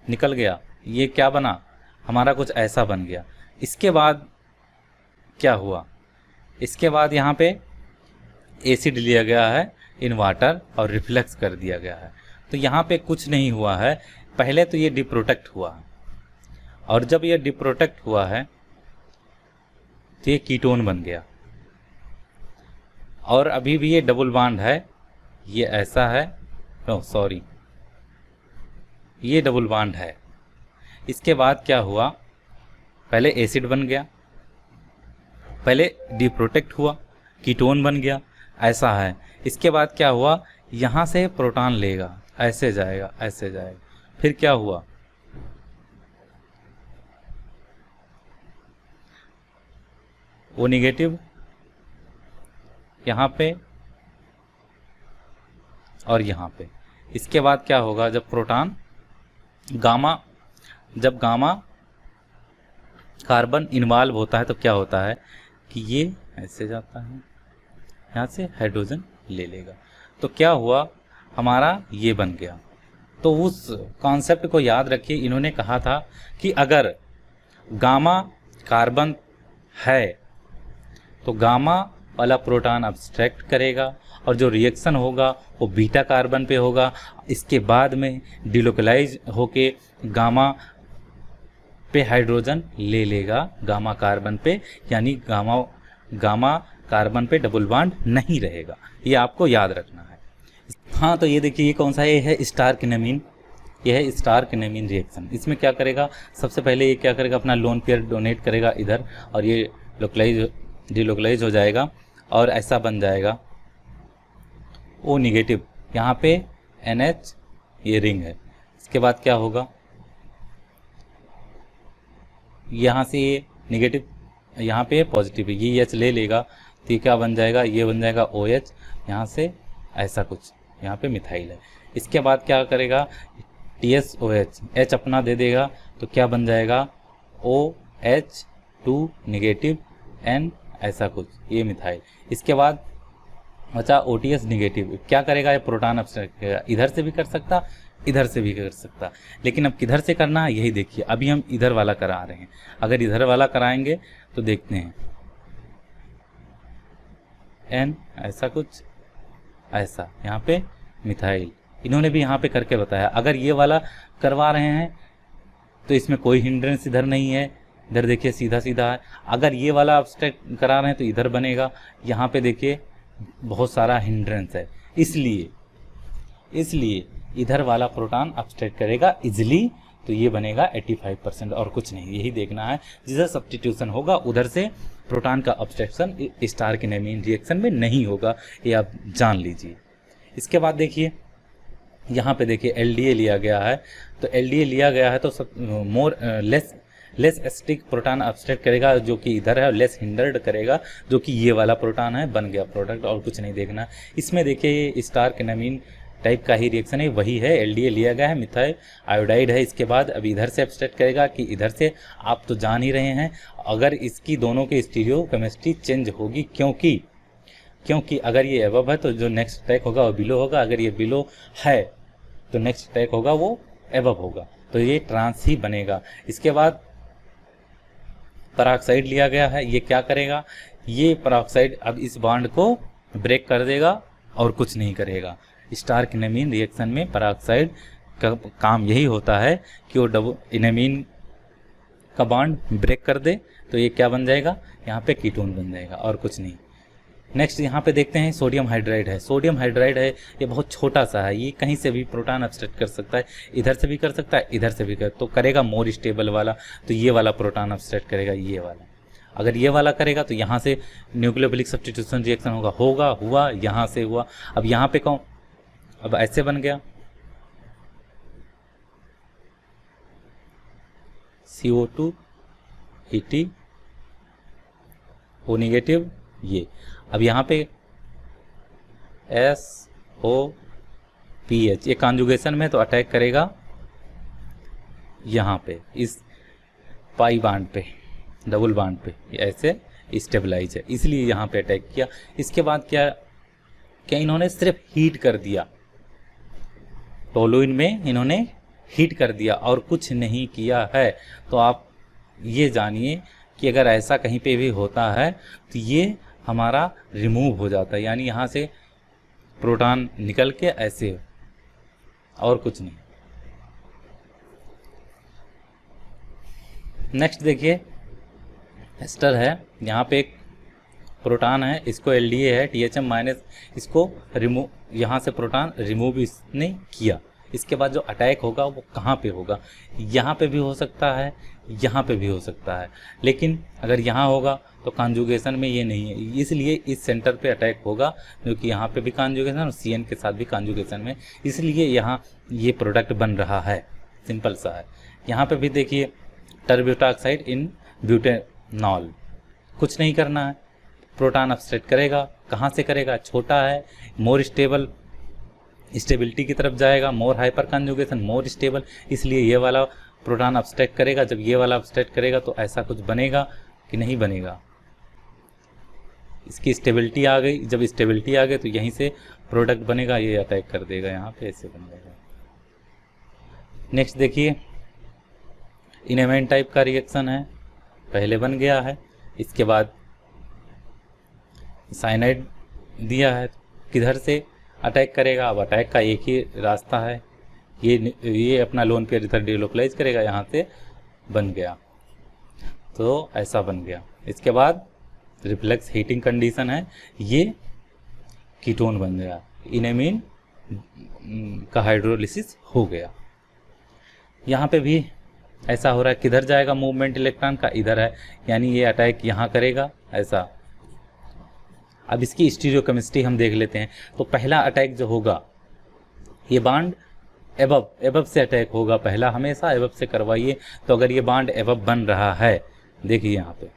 निकल गया, ये क्या बना, हमारा कुछ ऐसा बन गया। इसके बाद क्या हुआ, इसके बाद यहाँ पे एसिड लिया गया है इन वाटर और रिफ्लेक्स कर दिया गया है। तो यहाँ पे कुछ नहीं हुआ है, पहले तो ये डिप्रोटेक्ट हुआ है, और जब ये डिप्रोटेक्ट हुआ है तो ये कीटोन बन गया, और अभी भी ये डबल बॉन्ड है, ये ऐसा है, नो सॉरी, ये डबल बॉन्ड है। इसके बाद क्या हुआ, पहले एसिड बन गया, पहले डिप्रोटेक्ट हुआ, कीटोन बन गया, ऐसा है। इसके बाद क्या हुआ, यहाँ से प्रोटॉन लेगा, ऐसे जाएगा, ऐसे जाएगा, फिर क्या हुआ, वो निगेटिव यहाँ पे और यहाँ पे। इसके बाद क्या होगा, जब प्रोटॉन गामा, जब गामा कार्बन इन्वॉल्व होता है तो क्या होता है कि ये ऐसे जाता है, यहाँ से हाइड्रोजन ले लेगा। तो क्या हुआ, हमारा ये बन गया। तो उस कॉन्सेप्ट को याद रखिए, इन्होंने कहा था कि अगर गामा कार्बन है तो गामा वाला प्रोटॉन अब्स्ट्रैक्ट करेगा और जो रिएक्शन होगा वो बीटा कार्बन पे होगा। इसके बाद में डिलोकलाइज होके गामा पे हाइड्रोजन ले लेगा गामा कार्बन पे, यानी गामा कार्बन पे डबल बॉन्ड नहीं रहेगा। ये आपको याद रखना है। हाँ, तो ये देखिए, ये कौन सा है स्टारकिनेमीन, ये है स्टारकिनेमीन रिएक्शन। इसमें क्या करेगा, सबसे पहले ये क्या करेगा, अपना लोन पेयर डोनेट करेगा इधर, और ये डिलोकलाइज हो जाएगा और ऐसा बन जाएगा O निगेटिव, यहाँ पे NH ये रिंग है। इसके बाद क्या होगा, यहाँ से ये निगेटिव, यहाँ पे पॉजिटिव है, ये H ले लेगा तो ये क्या बन जाएगा, ये बन जाएगा OH, यहाँ से ऐसा कुछ, यहाँ पे मिथाइल है। इसके बाद क्या करेगा, TSOH, H अपना दे देगा तो क्या बन जाएगा, OH2 निगेटिव N ऐसा कुछ, ये मिथाइल। इसके बाद बचा OTS निगेटिव, क्या करेगा, ये प्रोटॉन अब्स्ट्रैक्ट करेगा, इधर से भी कर सकता, इधर से भी कर सकता, लेकिन अब किधर से करना है यही देखिए। अभी हम इधर वाला करा रहे हैं, अगर इधर वाला कराएंगे तो देखते हैं N ऐसा कुछ, ऐसा यहाँ पे मिथाइल, इन्होंने भी यहाँ पे करके बताया। अगर ये वाला करवा रहे हैं तो इसमें कोई हिंड्रेंस इधर नहीं है, इधर देखिए सीधा सीधा है। अगर ये वाला अब्स्ट्रैक्ट करा रहे हैं तो इधर बनेगा, यहाँ पे देखिए बहुत सारा हिंड्रेंस है, इसलिए इधर वाला प्रोटॉन अब्स्ट्रैक्ट करेगा इजिली, तो ये बनेगा 85% और कुछ नहीं। यही देखना है, जिधर सब्स्टिट्यूशन होगा उधर से प्रोटॉन का अब्स्ट्रैक्शन स्टारकिनेमीन रिएक्शन में नहीं होगा, ये आप जान लीजिए। इसके बाद देखिए, यहाँ पे देखिए LDA लिया गया है, तो LDA लिया गया है तो लेस एसिडिक प्रोटॉन अब्स्ट्रैक्ट करेगा जो कि इधर है, और लेस हिंडर्ड करेगा जो कि ये वाला प्रोटॉन है, बन गया प्रोडक्ट, और कुछ नहीं देखना। इसमें देखिए ये स्टारकिनेमीन टाइप का ही रिएक्शन है, वही है, LDA लिया गया है, मिथाइल आयोडाइड है। इसके बाद अब इधर से अब्स्ट्रैक्ट करेगा कि इधर से, आप तो जान ही रहे हैं। अगर इसकी दोनों की स्टीरियो केमिस्ट्री चेंज होगी, क्योंकि अगर ये अबव है तो जो नेक्स्ट अटैक होगा वो बिलो होगा, अगर ये बिलो है तो नेक्स्ट अटैक होगा वो अबव होगा, तो ये ट्रांस ही बनेगा। इसके बाद पेरोक्साइड लिया गया है, ये क्या करेगा, ये पेरोक्साइड अब इस बॉन्ड को ब्रेक कर देगा और कुछ नहीं करेगा। स्टारकिनेमीन रिएक्शन में पेरोक्साइड का काम यही होता है कि वो डबल इनेमीन का बॉन्ड ब्रेक कर दे, तो ये क्या बन जाएगा, यहाँ पे कीटोन बन जाएगा और कुछ नहीं। नेक्स्ट यहाँ पे देखते हैं सोडियम हाइड्राइड है। सोडियम हाइड्राइड है, ये बहुत छोटा सा है, ये कहीं से भी प्रोटॉन अब्स्ट्रैक्ट कर सकता है, इधर से भी कर सकता है, इधर से भी कर, तो करेगा मोर स्टेबल वाला, तो ये वाला प्रोटॉन अब्स्ट्रैक्ट करेगा, ये वाला। अगर ये वाला करेगा तो यहाँ से न्यूक्लियोफिलिक सब्स्टिट्यूशन रिएक्शन होगा, हुआ, यहाँ से हुआ। अब यहाँ पे कौन, अब ऐसे बन गया CO2 ET O निगेटिव, ये अब यहाँ पे SOPH, ये कॉन्जुगेशन में तो अटैक करेगा यहाँ पे इस पाई बांड पे, डबल बांड पे, ऐसे स्टेबलाइज है, इसलिए यहाँ पे अटैक किया। इसके बाद क्या इन्होंने सिर्फ हीट कर दिया, टोलुइन में इन्होंने हीट कर दिया और कुछ नहीं किया है। तो आप ये जानिए कि अगर ऐसा कहीं पे भी होता है तो ये हमारा रिमूव हो जाता है, यानी यहाँ से प्रोटॉन निकल के ऐसे, और कुछ नहीं। नेक्स्ट देखिए एस्टर है, यहाँ पे एक प्रोटॉन है, इसको एलडीए है, टीएचएम माइनस, इसको रिमूव, यहाँ से प्रोटॉन रिमूव इसने किया। इसके बाद जो अटैक होगा वो कहाँ पे होगा, यहाँ पे भी हो सकता है, यहाँ पे भी हो सकता है, लेकिन अगर यहाँ होगा तो कॉन्जुगेशन में ये नहीं है, इसलिए इस सेंटर पे अटैक होगा, क्योंकि यहाँ पे भी कॉन्जुगेशन और सीएन के साथ भी कॉन्जुगेशन में, इसलिए यहाँ ये प्रोडक्ट बन रहा है, सिंपल सा है। यहाँ पे भी देखिए टरब्यूटाक्साइड इन ब्यूटेनॉल, कुछ नहीं करना है, प्रोटॉन अपस्ट्रैक्ट करेगा, कहाँ से करेगा, छोटा है, मोर स्टेबल, स्टेबिलिटी की तरफ जाएगा, मोर हाइपर कॉन्जुगेशन, मोर स्टेबल, इसलिए ये वाला प्रोटॉन अपस्ट्रैक्ट करेगा। जब ये वाला अपस्ट्रैक्ट करेगा तो ऐसा कुछ बनेगा कि नहीं बनेगा, इसकी स्टेबिलिटी आ गई, जब स्टेबिलिटी आ गई तो यहीं से प्रोडक्ट बनेगा, ये अटैक कर देगा, यहाँ पे ऐसे बन जाएगा। नेक्स्ट देखिए इनेमेन टाइप का रिएक्शन है, पहले बन गया है, इसके बाद साइनाइड दिया है, किधर से अटैक करेगा, अब अटैक का एक ही रास्ता है, ये अपना लोन पेयर इधर डिलोकलाइज करेगा, यहाँ से बन गया, तो ऐसा बन गया। इसके बाद रिफ्लेक्स हीटिंग कंडीशन है, ये कीटोन बन गया, इनेमीन का हाइड्रोलिसिस हो गया। यहाँ पे भी ऐसा हो रहा है, किधर जाएगा मूवमेंट इलेक्ट्रॉन का, इधर है, यानी ये अटैक यहाँ करेगा ऐसा। अब इसकी स्टीरियोकेमिस्ट्री हम देख लेते हैं। तो पहला अटैक जो होगा, ये बॉन्ड एबव से अटैक होगा, पहला हमेशा एबव से करवाइए। तो अगर ये बॉन्ड एबव बन रहा है, देखिए यहाँ पे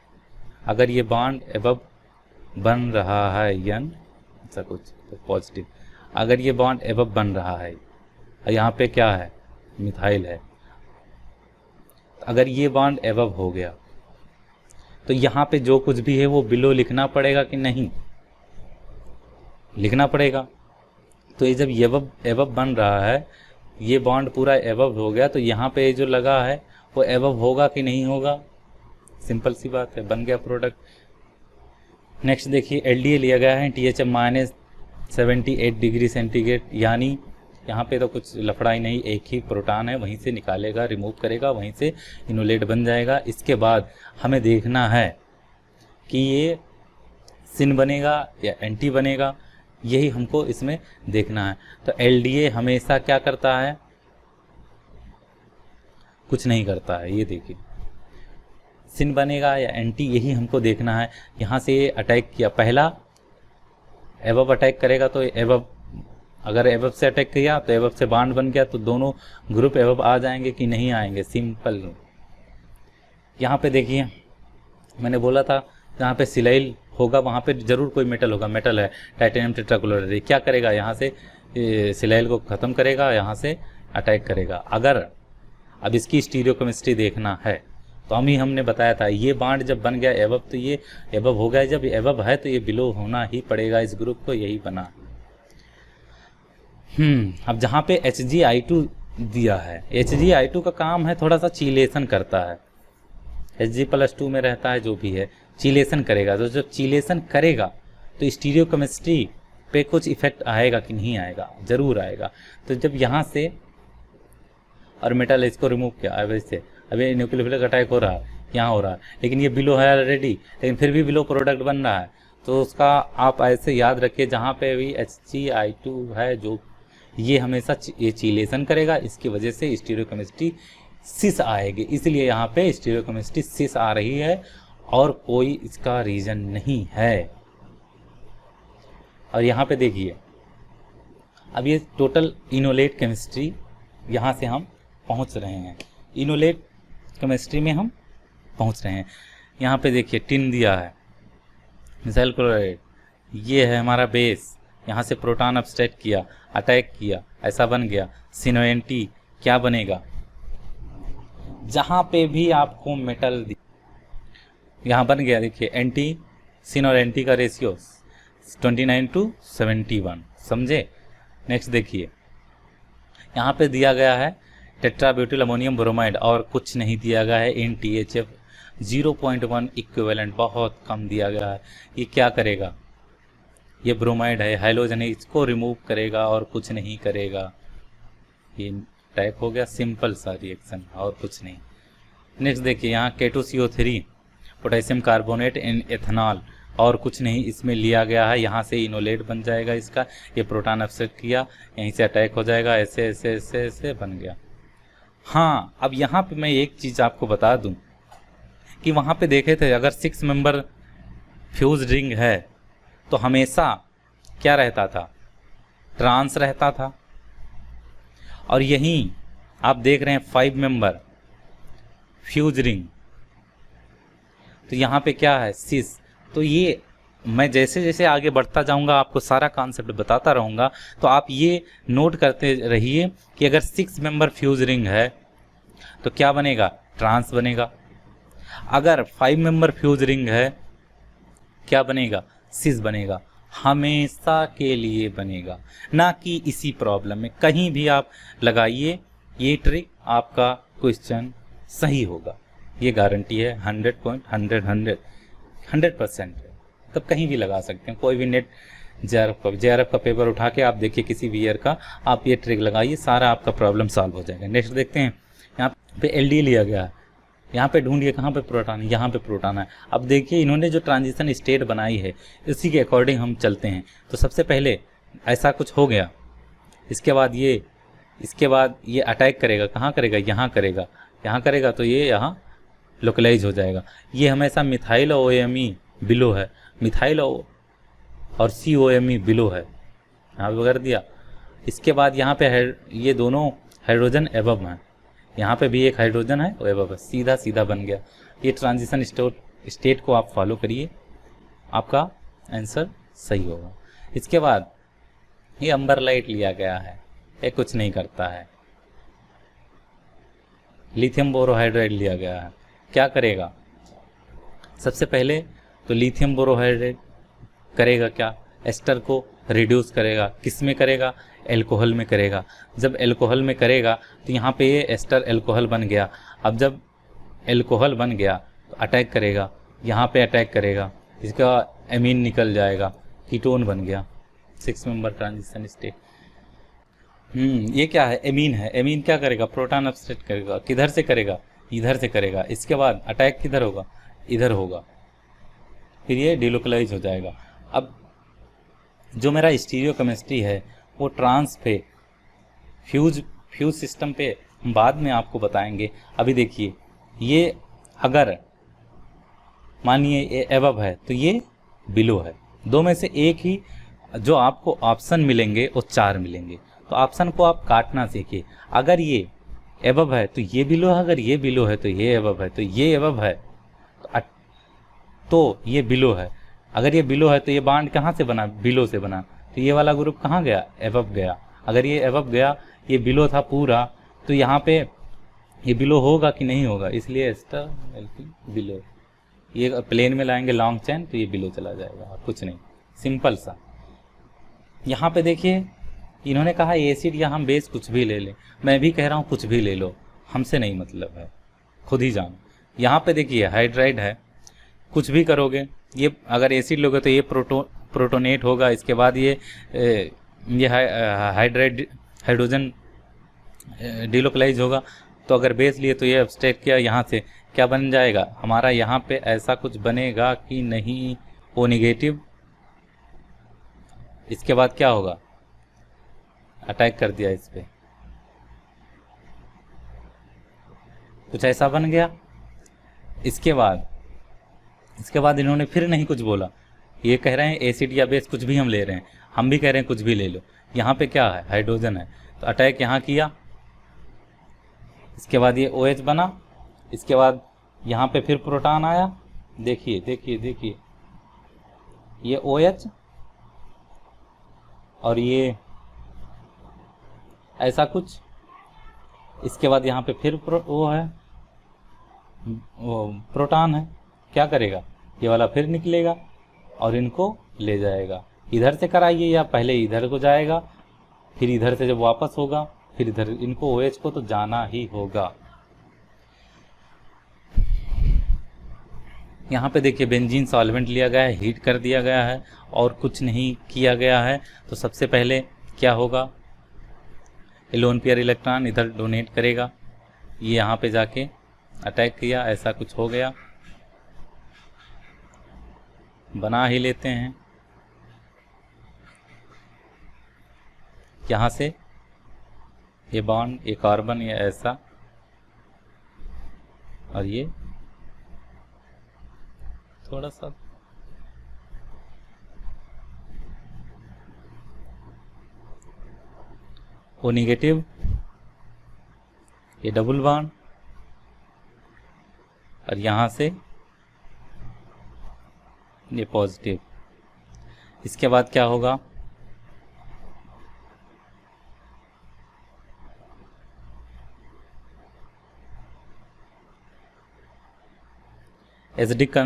अगर ये बॉन्ड एबव बन रहा है यन ऐसा कुछ तो पॉजिटिव, अगर ये बॉन्ड एबव बन रहा है, यहाँ पे क्या है, मिथाइल है, अगर ये बॉन्ड एबव हो गया तो यहाँ पे जो कुछ भी है वो बिलो लिखना पड़ेगा कि नहीं, लिखना पड़ेगा। तो ये जब एबव बन रहा है, ये बॉन्ड पूरा एबव हो गया, तो यहाँ पे जो लगा है वो एबव होगा कि नहीं होगा, सिंपल सी बात है, बन गया प्रोडक्ट। नेक्स्ट देखिए एलडीए लिया गया है, टीएचएम माइनस 78 डिग्री सेंटीग्रेड, यानी यहाँ पे तो कुछ लफड़ा ही नहीं, एक ही प्रोटॉन है, वहीं से निकालेगा, रिमूव करेगा, वहीं से इनोलेट बन जाएगा। इसके बाद हमें देखना है कि ये सिन बनेगा या एंटी बनेगा, यही हमको इसमें देखना है। तो एलडीए हमेशा क्या करता है, कुछ नहीं करता है, ये देखिए सिन बनेगा या एंटी, यही हमको देखना है। यहाँ से ये अटैक किया, पहला एबव अटैक करेगा तो एबव, अगर एबव से अटैक किया तो एबव से बॉन्ड बन गया, तो दोनों ग्रुप एबव आ जाएंगे कि नहीं आएंगे, सिंपल। यहाँ पे देखिए मैंने बोला था जहाँ पे सिलाइल होगा वहाँ पे जरूर कोई मेटल होगा, मेटल है टाइटेनियम टेट्राक्लोराइड, क्या करेगा, यहाँ से सिलाइल को ख़त्म करेगा, यहाँ से अटैक करेगा। अगर अब इसकी स्टीरियोकेमिस्ट्री देखना है तो हमने बताया था, ये बॉन्ड जब बन गया एबव तो ये एबव हो गया, जब एबव है तो ये बिलो होना ही पड़ेगा इस ग्रुप को, यही बना। अब जहाँ पे Hg(I2) दिया है, Hg(I2) का काम है थोड़ा सा चीलेशन करता है, Hg+2 में रहता है, जो भी है चीलेशन करेगा। तो जब चीलेशन करेगा तो स्टीरियोकेमिस्ट्री पे कुछ इफेक्ट आएगा कि नहीं आएगा, जरूर आएगा। तो जब यहाँ से और मेटल इसको रिमूव किया, अब इससे अभी न्यूक्लियोफिलिक अटैक हो रहा है, यहाँ हो रहा है, लेकिन ये बिलो है ऑलरेडी, लेकिन फिर भी बिलो प्रोडक्ट बन रहा है। तो उसका आप ऐसे याद रखिए, जहाँ पे भी Hg(I2) है, जो ये हमेशा ये चीलेशन करेगा, इसकी वजह से स्टीरियोकेमिस्ट्री सिस आएगी, इसलिए यहाँ पे स्टीरियोकेमिस्ट्री सिस आ रही है और कोई इसका रीजन नहीं है। और यहाँ पे देखिए अब ये टोटल इनोलेट केमिस्ट्री, यहाँ से हम पहुँच रहे हैं, इनोलेट केमिस्ट्री में हम पहुँच रहे हैं। यहाँ पे देखिए टिन दिया है, मिथाइल क्लोराइड, ये है हमारा बेस, यहाँ से प्रोटॉन अपस्ट्रैक्ट किया, अटैक किया, ऐसा बन गया सिनोएंटी, क्या बनेगा, जहाँ पे भी आपको मेटल यहाँ बन गया, देखिए एंटी सिन और एंटी का रेशियो 29:71, समझे। नेक्स्ट देखिए, यहाँ पे दिया गया है टेट्राब्यूटिल अमोनियम ब्रोमाइड और कुछ नहीं दिया गया है इन THF 0.1 इक्विवेलेंट, बहुत कम दिया गया है। ये क्या करेगा, ये ब्रोमाइड है, हाइलोजन है, इसको रिमूव करेगा और कुछ नहीं करेगा। ये टाइप हो गया, सिंपल सा रिएक्शन और कुछ नहीं। नेक्स्ट देखिए, यहाँ K2CO3 पोटेशियम कार्बोनेट इन एथेनॉल और कुछ नहीं इसमें लिया गया है। यहाँ से इनोलेट बन जाएगा इसका, ये प्रोटॉन अपसेट किया, यहीं से अटैक हो जाएगा, ऐसे ऐसे ऐसे ऐसे बन गया। हाँ, अब यहाँ पे मैं एक चीज़ आपको बता दूं कि वहाँ पे देखे थे अगर 6 मेंबर फ्यूज रिंग है तो हमेशा क्या रहता था, ट्रांस रहता था। और यहीं आप देख रहे हैं 5 मेंबर फ्यूज रिंग, तो यहाँ पे क्या है, सिस। तो ये मैं जैसे जैसे आगे बढ़ता जाऊंगा आपको सारा कॉन्सेप्ट बताता रहूँगा, तो आप ये नोट करते रहिए कि अगर 6 मेंबर फ्यूज रिंग है तो क्या बनेगा, ट्रांस बनेगा। अगर 5 मेंबर फ्यूज रिंग है क्या बनेगा, सिस बनेगा। हमेशा के लिए बनेगा, ना कि इसी प्रॉब्लम में। कहीं भी आप लगाइए ये ट्रिक, आपका क्वेश्चन सही होगा, ये गारंटी है। 100% है। तब कहीं भी लगा सकते हैं, कोई भी नेट JRF का पेपर उठा के आप देखिए किसी भी ईयर का, आप ये ट्रिक लगाइए, सारा आपका प्रॉब्लम सॉल्व हो जाएगा। नेक्स्ट देखते हैं, यहाँ पे LD लिया गया है, यहाँ पे ढूंढिए कहाँ पे प्रोटॉन है, यहाँ पे प्रोटॉन है। अब देखिए इन्होंने जो ट्रांजिशन स्टेट बनाई है इसी के अकॉर्डिंग हम चलते हैं। तो सबसे पहले ऐसा कुछ हो गया, इसके बाद ये अटैक करेगा, कहाँ करेगा, यहाँ करेगा, यहाँ करेगा तो ये यहाँ लोकलाइज हो जाएगा। ये हमेशा मिथाइल OMe बिलो है, मिथाइल और COMe बिलो है, यहाँ पे कर दिया। इसके बाद यहाँ पे ये दोनों हाइड्रोजन एबव हैं, यहाँ पे भी एक हाइड्रोजन है वो एबव है, सीधा सीधा बन गया। ये ट्रांजिशन स्टेट को आप फॉलो करिए, आपका आंसर सही होगा। इसके बाद ये अम्बरलाइट लिया गया है, ये कुछ नहीं करता है। लिथियम बोरोहाइड्राइड लिया गया है, क्या करेगा, सबसे पहले तो लिथियम बोरोहाइड्राइड करेगा क्या, एस्टर को रिड्यूस करेगा। किस में करेगा, एल्कोहल में करेगा। जब एल्कोहल में करेगा तो यहाँ पे ये एस्टर एल्कोहल बन गया। अब जब एल्कोहल बन गया तो अटैक करेगा, यहाँ पे अटैक करेगा, इसका एमीन निकल जाएगा, कीटोन बन गया, 6 मेंबर ट्रांजिशन स्टेट। ये क्या है, एमीन है। एमीन क्या करेगा, प्रोटॉन अपसेट करेगा। किधर से करेगा, इधर से करेगा। इसके बाद अटैक किधर होगा, इधर होगा, फिर ये डिलोकलाइज हो जाएगा। अब जो मेरा स्टीरियोकेमिस्ट्री है वो ट्रांस पे फ्यूज सिस्टम पे हम बाद में आपको बताएंगे। अभी देखिए, ये अगर मानिए ये एबव है तो ये बिलो है, दो में से एक ही जो आपको ऑप्शन मिलेंगे वो 4 मिलेंगे। तो ऑप्शन को आप काटना सीखिए। अगर ये एबव है तो ये बिलो है, अगर ये बिलो है तो ये एबव है, तो ये एबव है तो ये बिलो है। अगर ये बिलो है तो ये बॉन्ड कहाँ से बना, बिलो से बना, तो ये वाला ग्रुप कहाँ गया, एबव गया। अगर ये एबव गया, ये बिलो था पूरा, तो यहाँ पे ये बिलो होगा कि नहीं होगा, इसलिए एस्टर बिलो। ये प्लेन में लाएंगे लॉन्ग चेन तो ये बिलो चला जाएगा, और कुछ नहीं, सिंपल सा। यहाँ पे देखिए इन्होंने कहा एसिड या हम बेस कुछ भी ले लें, मैं भी कह रहा हूँ कुछ भी ले लो, हमसे नहीं मतलब है, खुद ही जानो। यहाँ पे देखिए हाइड्राइड है, कुछ भी करोगे, ये अगर एसिड लोगे तो ये प्रोटोनेट होगा। इसके बाद ये हाइड्रोजन डिलोकलाइज होगा। तो अगर बेस लिए तो ये अब्स्ट्रैक्ट किया, यहाँ से क्या बन जाएगा हमारा, यहाँ पे ऐसा कुछ बनेगा कि नहीं, ओ नेगेटिव। इसके बाद क्या होगा, अटैक कर दिया इस पे, कुछ ऐसा बन गया। इसके बाद इन्होंने फिर नहीं कुछ बोला, ये कह रहे हैं एसिड या बेस कुछ भी हम ले रहे हैं, हम भी कह रहे हैं कुछ भी ले लो। यहाँ पे क्या है, हाइड्रोजन है, तो अटैक यहाँ किया। इसके बाद ये OH बना, इसके बाद यहाँ पे फिर प्रोटॉन आया, देखिए देखिए देखिए, ये OH और ये ऐसा कुछ। इसके बाद यहाँ पे फिर वो प्रोटॉन है, क्या करेगा, ये वाला फिर निकलेगा और इनको ले जाएगा। इधर से कराइए या पहले इधर को जाएगा, फिर इधर से जब वापस होगा फिर इधर इनको OH को तो जाना ही होगा। यहाँ पे देखिए बेंजीन सॉल्वेंट लिया गया है, हीट कर दिया गया है और कुछ नहीं किया गया है। तो सबसे पहले क्या होगा, लोन पेयर इलेक्ट्रॉन इधर डोनेट करेगा, ये यहाँ पे जाके अटैक किया, ऐसा कुछ हो गया, बना ही लेते हैं। यहाँ से ये बॉन्ड, ये कार्बन, ये ऐसा, और ये थोड़ा सा O नेगेटिव, ये डबल बॉन्ड, और यहाँ से ये पॉजिटिव। इसके बाद क्या होगा, एसिडिक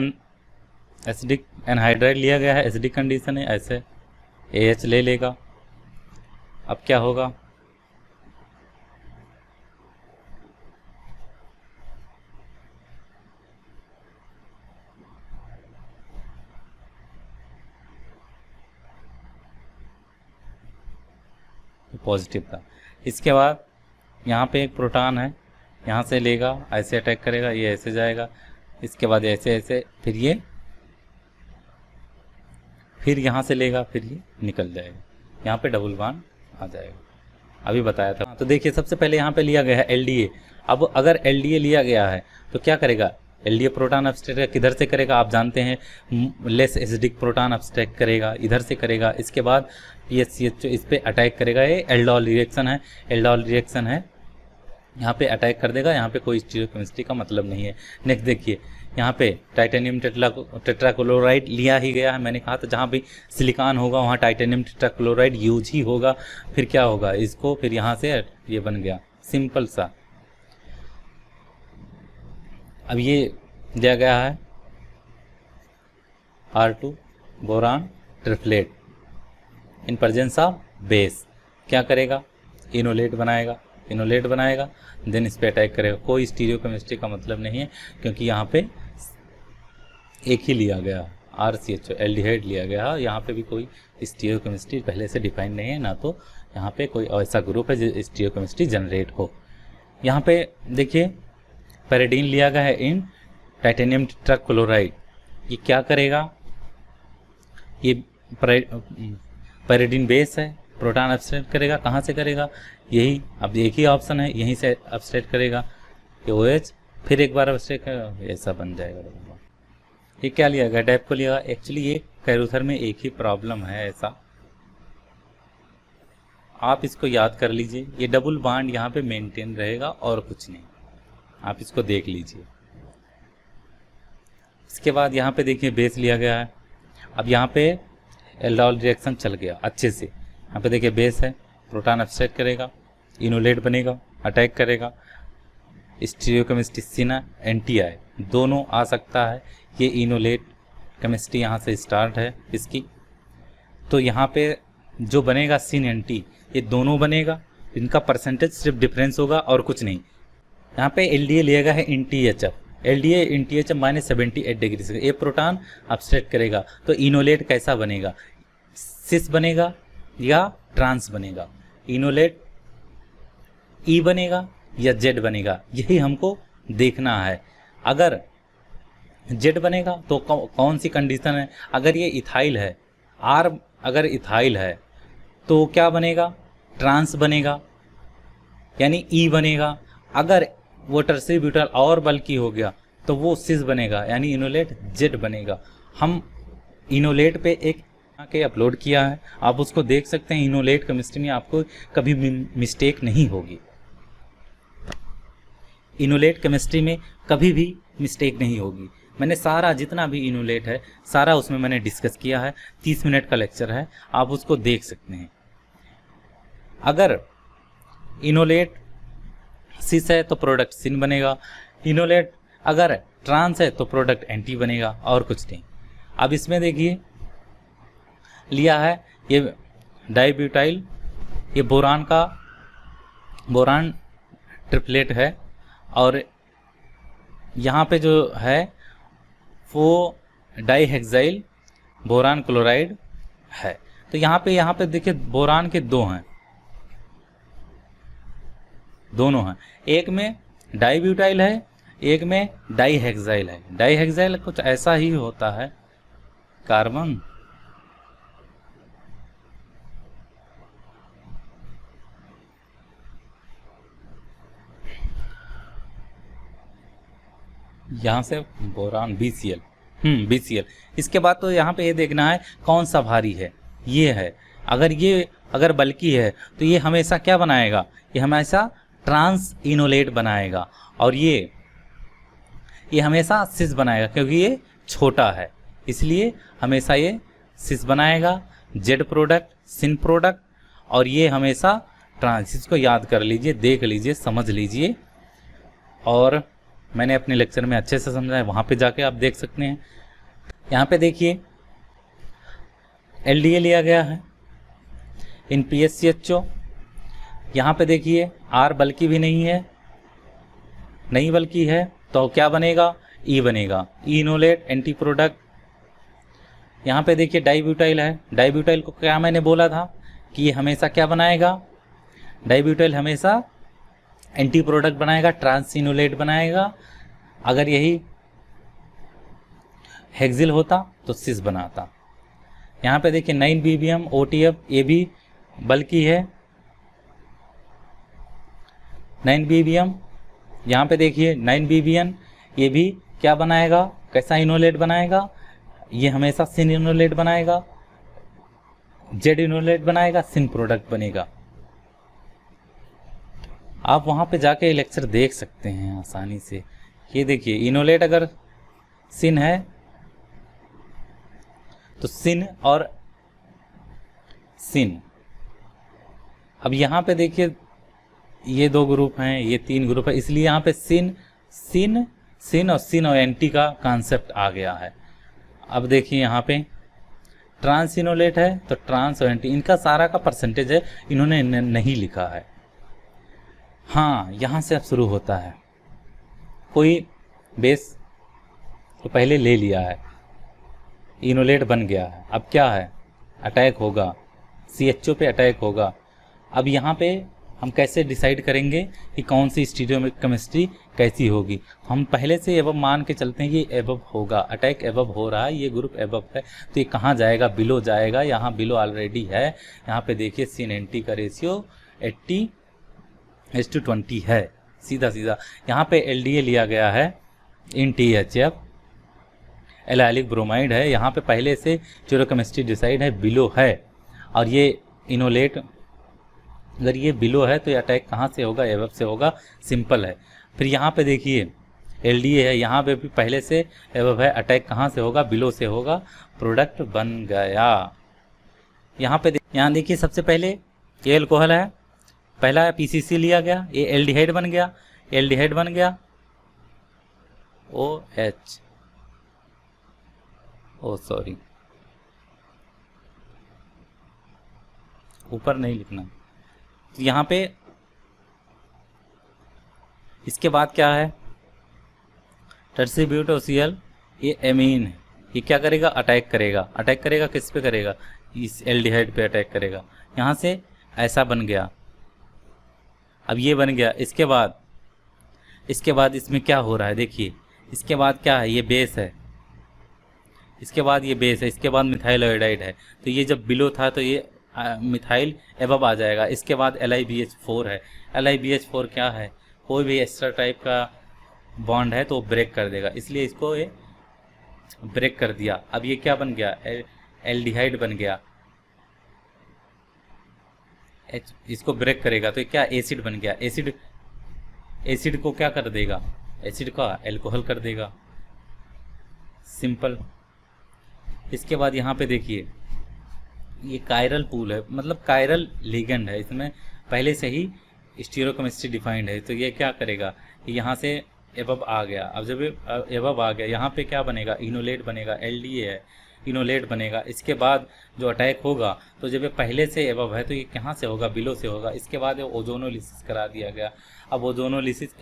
एनहाइड्राइड लिया गया है, एसिडिक कंडीशन है, ऐसे AH ले लेगा। अब क्या होगा, पॉजिटिव था। इसके बाद यहाँ पे एक प्रोटॉन है, यहाँ से लेगा, ऐसे अटैक करेगा, ये ऐसे जाएगा, इसके बाद ऐसे ऐसे, फिर ये, फिर यहाँ से लेगा, फिर ये निकल जाएगा, यहाँ पे डबल बॉन्ड आ जाएगा। अभी बताया था। तो देखिए सबसे पहले यहाँ पे लिया गया है LDA। अब अगर LDA लिया गया है तो क्या करेगा, LDA प्रोटॉन अब्स्ट्रैक्ट किधर से करेगा, आप जानते हैं, लेस एसिडिक प्रोटॉन अब्स्ट्रैक्ट करेगा, इधर से करेगा। इसके बाद PHCH इस पे अटैक करेगा, ये एल्डोल रिएक्शन है, एल्डोल रिएक्शन है, यहाँ पे अटैक कर देगा। यहाँ पे कोई स्टीरियोकेमिस्ट्री का मतलब नहीं है। नेक्स्ट देखिए, यहाँ पे टाइटेनियम टेट्राक्लोराइड लिया ही गया है। मैंने कहा था जहाँ भी सिलिकॉन होगा वहाँ टाइटेनियम टेट्राक्लोराइड यूज ही होगा। फिर क्या होगा, इसको फिर यहाँ से ये बन गया, सिंपल सा। अब ये दिया गया है R2 boron triplet in presence of base. क्या करेगा, इनोलेट बनाएगा, देन इस पे अटैक करेगा। कोई स्टीरियोकेमिस्ट्री का मतलब नहीं है, क्योंकि यहाँ पे एक ही लिया गया, RCHO एल्डिहाइड लिया गया। यहाँ पे भी कोई स्टीरियोकेमिस्ट्री पहले से डिफाइन नहीं है, ना तो यहाँ पे कोई ऐसा ग्रुप है जो स्टीरियोकेमिस्ट्री जनरेट हो। यहाँ पे देखिए पैराडीन लिया गया है इन टाइटेनियम टेट्राक्लोराइड। ये क्या करेगा, ये पैराडीन बेस है, प्रोटॉन अब्स्ट्रैक्ट करेगा। कहाँ से करेगा, यही, अब एक ही ऑप्शन है, यहीं से अब्स्ट्रैक्ट करेगा, ये OH, फिर एक बार अब्स्ट्रैक्ट करेगा, ऐसा बन जाएगा। ये क्या लिया गया, डैप को लिया। एक्चुअली ये कैरूथर में एक ही प्रॉब्लम है, ऐसा आप इसको याद कर लीजिए। ये डबल बॉन्ड यहाँ पे मेंटेन रहेगा और कुछ नहीं, आप इसको देख लीजिए। इसके बाद यहाँ पे देखिए बेस लिया गया है। अब यहाँ पे एल्डोल रिएक्शन चल गया अच्छे से। यहाँ पे देखिए बेस है, प्रोटॉन अब्स्ट्रैक्ट करेगा, इनोलेट बनेगा, अटैक करेगा। स्टीरियोकेमिस्ट्री सिना NTI दोनों आ सकता है। ये इनोलेट केमिस्ट्री यहाँ से स्टार्ट है इसकी। तो यहाँ पे जो बनेगा सिन NT, ये दोनों बनेगा, इनका परसेंटेज सिर्फ डिफरेंस होगा और कुछ नहीं। यहाँ पे LDA लिया गया है NTHF, LDA NTHF -78 डिग्री से। ये प्रोटॉन अब्स्ट्रैक्ट करेगा, तो इनोलेट कैसा बनेगा, सिस बनेगा या ट्रांस बनेगा, इनोलेट E बनेगा या Z बनेगा, यही हमको देखना है। अगर Z बनेगा तो कौन सी कंडीशन है, अगर ये इथाइल है, R अगर इथाइल है तो क्या बनेगा, ट्रांस बनेगा यानी E बनेगा। अगर वो टर्सरी ब्यूटाइल और बल्कि हो गया तो वो सिस बनेगा यानी इनोलेट Z बनेगा। हम इनोलेट पे एक के अपलोड किया है, आप उसको देख सकते हैं। इनोलेट केमिस्ट्री में आपको कभी मिस्टेक नहीं होगी, इनोलेट केमिस्ट्री में कभी भी मिस्टेक नहीं होगी। मैंने सारा जितना भी इनोलेट है सारा उसमें मैंने डिस्कस किया है, 30 मिनट का लेक्चर है, आप उसको देख सकते हैं। अगर इनोलेट सिस है तो प्रोडक्ट सिन बनेगा, इनोलेट अगर ट्रांस है तो प्रोडक्ट एंटी बनेगा और कुछ नहीं। अब इसमें देखिए लिया है ये डाइब्यूटाइल, ये बोरान ट्रिपलेट है, और यहाँ पे जो है वो डाइहेक्साइल बोरान क्लोराइड है। तो यहाँ पे देखिए बोरान के दो हैं, दोनों हैं, एक में डाइब्यूटाइल है, एक में डाइहेक्साइल है। डाइहेक्साइल कुछ ऐसा ही होता है कार्बन, यहाँ से बोरान BCl, BCl। इसके बाद तो यहाँ पे ये देखना है कौन सा भारी है, ये है। अगर बल्कि है तो ये हमेशा क्या बनाएगा, ये हमेशा ट्रांस इनोलेट बनाएगा, और ये हमेशा सिस बनाएगा, क्योंकि ये छोटा है इसलिए हमेशा ये सिस बनाएगा। जेड प्रोडक्ट, सिन प्रोडक्ट, और ये हमेशा ट्रांस। इसको याद कर लीजिए, देख लीजिए, समझ लीजिए, और मैंने अपने लेक्चर में अच्छे से समझा है, वहाँ पे जाके आप देख सकते हैं। यहाँ पे देखिए LDA लिया गया है इन PSCHO। यहाँ पे देखिए R बल्कि भी नहीं है, नहीं बल्कि है तो क्या बनेगा, E बनेगा, इनोलेट एंटी प्रोडक्ट। यहाँ पे देखिए डाइब्यूटाइल है, डाइब्यूटाइल को क्या मैंने बोला था कि ये हमेशा क्या बनाएगा, डाइब्यूटाइल हमेशा एंटी प्रोडक्ट बनाएगा, ट्रांस इनोलेट बनाएगा। अगर यही हेक्सिल होता तो सिस बनाता। यहाँ पे देखिए 9BBM OTF, ये भी बल्कि है 9BBM। यहाँ पे देखिए 9BBN, ये भी क्या बनाएगा, कैसा इनोलेट बनाएगा, ये हमेशा सिन इनोलेट बनाएगा, जेड इनोलेट बनाएगा, सिन प्रोडक्ट बनेगा। आप वहाँ पे जाके लेक्चर देख सकते हैं आसानी से। ये देखिए इनोलेट अगर सिन है तो सिन और सिन। अब यहाँ पे देखिए ये दो ग्रुप हैं, ये तीन ग्रुप है, इसलिए यहाँ पे सिन और सिन और एंटी का कॉन्सेप्ट आ गया है। अब देखिए यहाँ पे ट्रांस इनोलेट है तो ट्रांस और एंटी, इनका सारा का परसेंटेज है, इन्होंने नहीं लिखा है। हाँ, यहाँ से अब शुरू होता है। कोई बेस तो पहले ले लिया है, इनोलेट बन गया है, अब क्या है, अटैक होगा, CHO पे अटैक होगा। अब यहाँ पे हम कैसे डिसाइड करेंगे कि कौन सी स्टीरियोकेमिस्ट्री कैसी होगी। हम पहले से एबव मान के चलते हैं कि एबव होगा, अटैक एबव हो रहा है, ये ग्रुप एबव है, तो ये कहाँ जाएगा, बिलो जाएगा। यहाँ बिलो ऑलरेडी है। यहाँ पे देखिए सिन एंटी का रेशियो 80:20 है, सीधा सीधा। यहाँ पे LDA लिया गया है इन THF, एलाइलिक ब्रोमाइड है। यहाँ पे पहले से स्टीरियोकेमिस्ट्री डिसाइड है, बिलो है, और ये इनोलेट अगर ये बिलो है तो ये अटैक कहाँ से होगा, एबव से होगा, सिंपल है। फिर यहाँ पे देखिए LDA है, यहाँ पे भी पहले से एबव है, अटैक कहाँ से होगा, बिलो से होगा, प्रोडक्ट बन गया। यहाँ देखिए सबसे पहले ये अल्कोहल है, पहला PCC लिया गया, ये एल्डिहाइड बन गया, एल्डिहाइड बन गया, OH, सॉरी ऊपर नहीं लिखना। तो यहाँ पे इसके बाद क्या है, टर्सीब्यूटोसियल, ये एमीन है, ये क्या करेगा, अटैक करेगा। अटैक करेगा किस पे करेगा, इस एल्डिहाइड पे अटैक करेगा। यहाँ से ऐसा बन गया, अब ये बन गया। इसके बाद इसमें क्या हो रहा है देखिए, इसके बाद क्या है, ये बेस है, इसके बाद ये बेस है, इसके बाद मिथाइल आयोडाइड है। तो ये जब बिलो था तो ये मिथाइल एबव आ जाएगा। इसके बाद LiBH4 है, LiBH4 क्या है, कोई भी एक्स्ट्रा टाइप का बॉन्ड है तो ब्रेक कर देगा, इसलिए इसको ये ब्रेक कर दिया। अब ये क्या बन गया, एल्डिहाइड बन गया, इसको ब्रेक करेगा तो ये क्या, एसिड बन गया। एसिड को क्या कर देगा, एसिड का अल्कोहल कर देगा, सिंपल। इसके बाद यहाँ पे देखिए ये कायरल पूल है, मतलब कायरल लिगेंड है, इसमें पहले से ही स्टीरियोकेमिस्ट्री डिफाइंड है। तो ये क्या करेगा, यहाँ से एबव आ गया। अब जब एबव आ गया, यहाँ पे क्या बनेगा, इनोलेट बनेगा, एलडीए है, इनोलेट बनेगा। इसके बाद जो अटैक होगा, तो जब ये पहले से एबव है तो ये कहाँ से होगा, बिलो से होगा। इसके बाद ये ओजोनोलिसिस करा दिया गया। अब ओजोनोलिसिस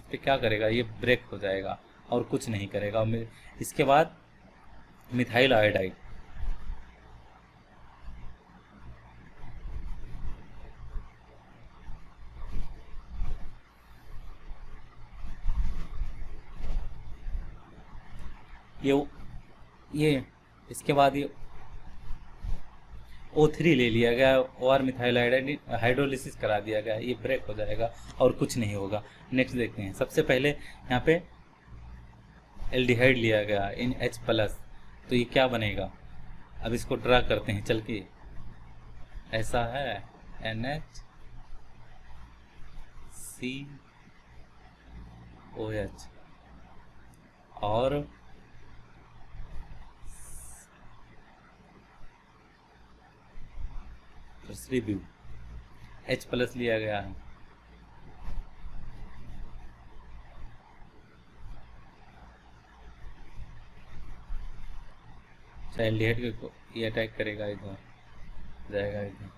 पे क्या करेगा, ये ब्रेक हो जाएगा और कुछ नहीं करेगा। इसके बाद मिथाइल आयोडाइड, ये इसके बाद ये O3 ले लिया गया और मिथाइल हाइड्रोलिसिस करा दिया गया, ये ब्रेक हो जाएगा और कुछ नहीं होगा। नेक्स्ट देखते हैं। सबसे पहले यहाँ पे एल्डिहाइड लिया गया इन H+, तो ये क्या बनेगा, अब इसको ड्रा करते हैं चल के। ऐसा है NHCOH और रिव्यू H+ लिया गया है। एल्डिहाइड को ये अटैक करेगा, इधर जाएगा इधर।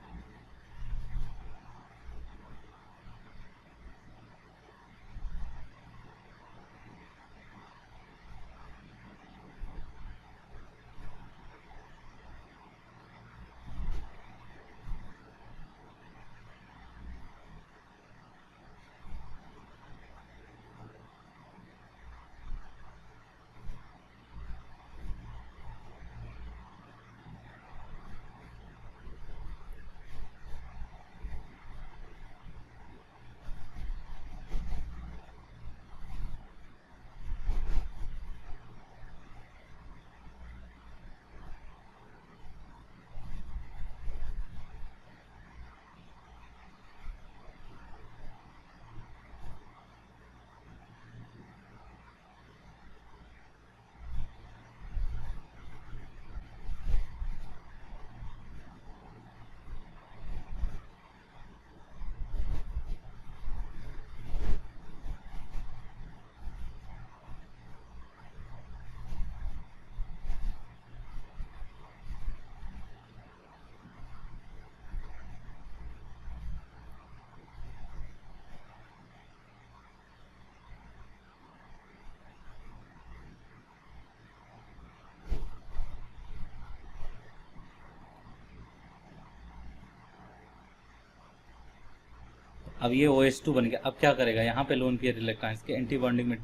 अब ये OH2 बन गया। अब क्या करेगा, यहाँ पे लोन पेयर इलेक्ट्रॉन्स के एंटी बॉन्डिंग में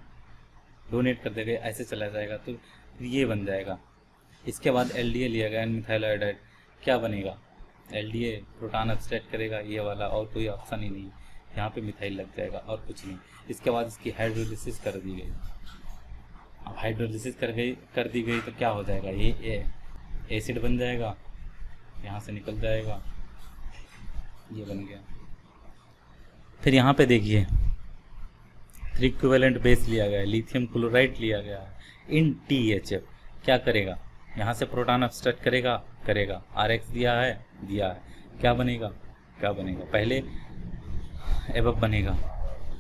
डोनेट कर देगा, ऐसे चला जाएगा तो ये बन जाएगा। इसके बाद LDA लिया गया, मिथाइल आयोडाइड, क्या बनेगा, LDA प्रोटॉन एब्स्ट्रैक्ट करेगा ये वाला, और कोई ऑप्शन ही नहीं, यहाँ पे मिथाइल लग जाएगा और कुछ नहीं। इसके बाद इसकी हाइड्रोलिसिस कर दी गई। अब हाइड्रोलिसिस कर दी गई तो क्या हो जाएगा, ये एसिड बन जाएगा, यहाँ से निकल जाएगा, ये बन गया। फिर यहाँ पे देखिए 3 इक्विवेलेंट बेस लिया गया है, लिथियम क्लोराइड लिया गया है इन THF, क्या करेगा, यहाँ से प्रोटॉन एब्स्ट्रैक्ट करेगा, RX दिया है, क्या बनेगा, पहले एबव बनेगा।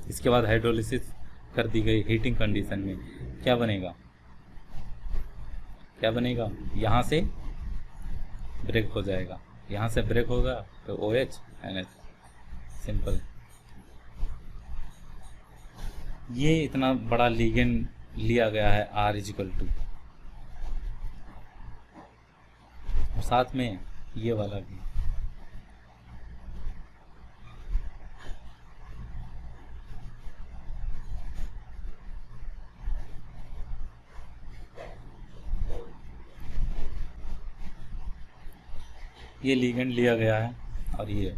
इसके बाद हाइड्रोलिसिस कर दी गई हीटिंग कंडीशन में, क्या बनेगा, यहाँ से ब्रेक हो जाएगा, यहाँ से ब्रेक होगा तो OH NH, सिंपल। ये इतना बड़ा लिगेंड लिया गया है R=2, और साथ में ये वाला भी। ये लिगेंड लिया गया है, और ये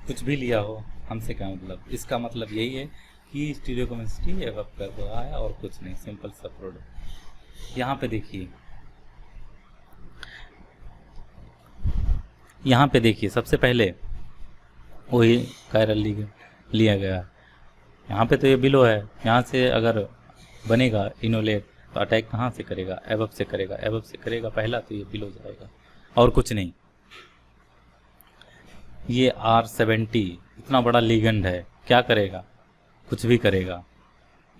कुछ भी लिया हो, हमसे क्या मतलब, इसका मतलब यही है कि स्टीरियोकेमिस्ट्री एवं कर रहा है और कुछ नहीं, सिंपल सा प्रोडक्ट। यहाँ पे देखिए, सबसे पहले वही कायरल लिया गया है। यहाँ पे तो ये बिलो है, यहाँ से अगर बनेगा इनोलेट तो अटैक कहाँ से करेगा, एबव से करेगा पहला, तो ये बिलो जाएगा और कुछ नहीं। ये R70 इतना बड़ा लिगेंड है, क्या करेगा, कुछ भी करेगा,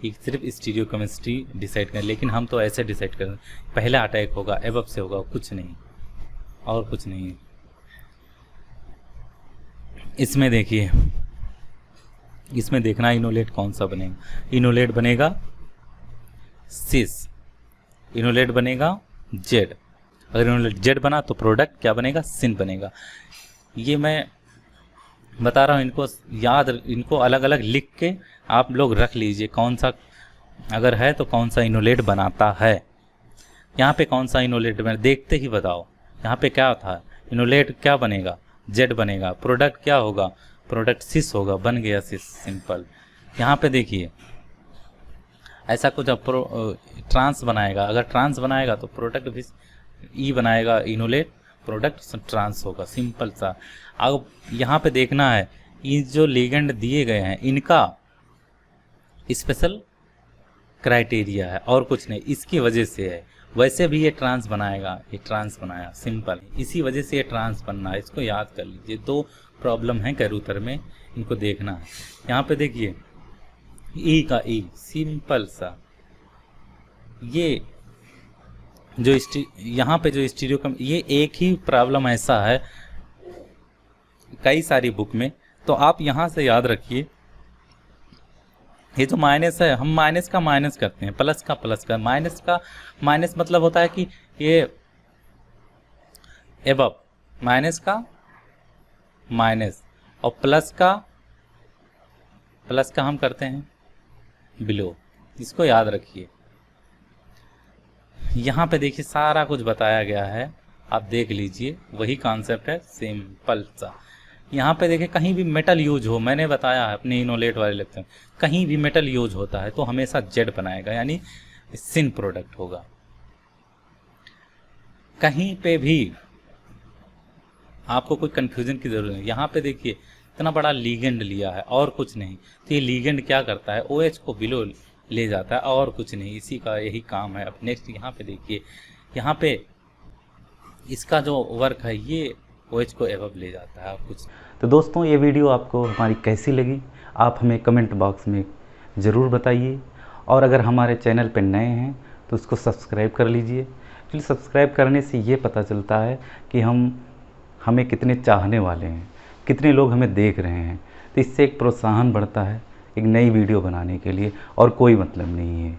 कि सिर्फ स्टीरियो केमिस्ट्री डिसाइड करें, लेकिन हम तो ऐसे डिसाइड करें पहला अटैक होगा, एबव से होगा, कुछ नहीं और कुछ नहीं। इसमें देखिए, इसमें देखना इनोलेट कौन सा बनेगा। इनोलेट बनेगा सिस, इनोलेट बनेगा जेड। अगर इनोलेट जेड बना तो प्रोडक्ट क्या बनेगा, सिन बनेगा। ये मैं बता रहा हूँ, इनको याद, इनको अलग अलग लिख के आप लोग रख लीजिए कौन सा अगर है तो कौन सा इनोलेट बनाता है। यहाँ पे कौन सा इनोलेट बना, देखते ही बताओ। यहाँ पे क्या था, इनोलेट क्या बनेगा, जेड बनेगा। प्रोडक्ट क्या होगा, प्रोडक्ट सिस होगा, बन गया सिस, सिंपल। यहाँ पे देखिए ऐसा कुछ ट्रांस बनाएगा, अगर ट्रांस बनाएगा तो प्रोडक्ट भी ई बनाएगा, इनोलेट प्रोडक्ट ट्रांस होगा, सिंपल सा। अब यहाँ पे देखना है ये जो लिगेंड दिए गए हैं इनका स्पेशल क्राइटेरिया है और कुछ नहीं, इसकी वजह से है। वैसे भी ये ट्रांस बनाएगा, ये ट्रांस बनाया, सिंपल, इसी वजह से ये ट्रांस बनना है, इसको याद कर लीजिए। दो प्रॉब्लम है कैरूतर में, इनको देखना है। यहाँ पे देखिए ई का ई, सिंपल सा। ये जो यहाँ पे जो स्टीरियो कम, ये एक ही प्रॉब्लम ऐसा है कई सारी बुक में, तो आप यहाँ से याद रखिए। ये जो माइनस है, हम माइनस का माइनस करते हैं, प्लस का प्लस का माइनस मतलब होता है कि ये एबव, माइनस का माइनस, और प्लस का हम करते हैं बिलो। इसको याद रखिए। यहाँ पे देखिए सारा कुछ बताया गया है, आप देख लीजिए, वही कॉन्सेप्ट है, सिंपल सा। यहाँ पे देखिए कहीं भी मेटल यूज हो, मैंने बताया है अपने इनोलेट वाले लेक्चर, कहीं भी मेटल यूज होता है तो हमेशा जेड बनाएगा, यानी सिन प्रोडक्ट होगा। कहीं पे भी आपको कोई कंफ्यूजन की जरूरत नहीं। यहाँ पे देखिए इतना बड़ा लीगेंड लिया है और कुछ नहीं, तो ये लीगेंड क्या करता है, OH को बिलो ले जाता है और कुछ नहीं, इसी का यही काम है। अब नेक्स्ट यहाँ पे देखिए, यहाँ पे इसका जो वर्क है ये OH को एबव ले जाता है और कुछ। तो दोस्तों ये वीडियो आपको हमारी कैसी लगी आप हमें कमेंट बॉक्स में ज़रूर बताइए, और अगर हमारे चैनल पर नए हैं तो उसको सब्सक्राइब कर लीजिए। एक्चुअली सब्सक्राइब करने से ये पता चलता है कि हमें कितने चाहने वाले हैं, कितने लोग हमें देख रहे हैं, तो इससे एक प्रोत्साहन बढ़ता है एक नई वीडियो बनाने के लिए, और कोई मतलब नहीं है।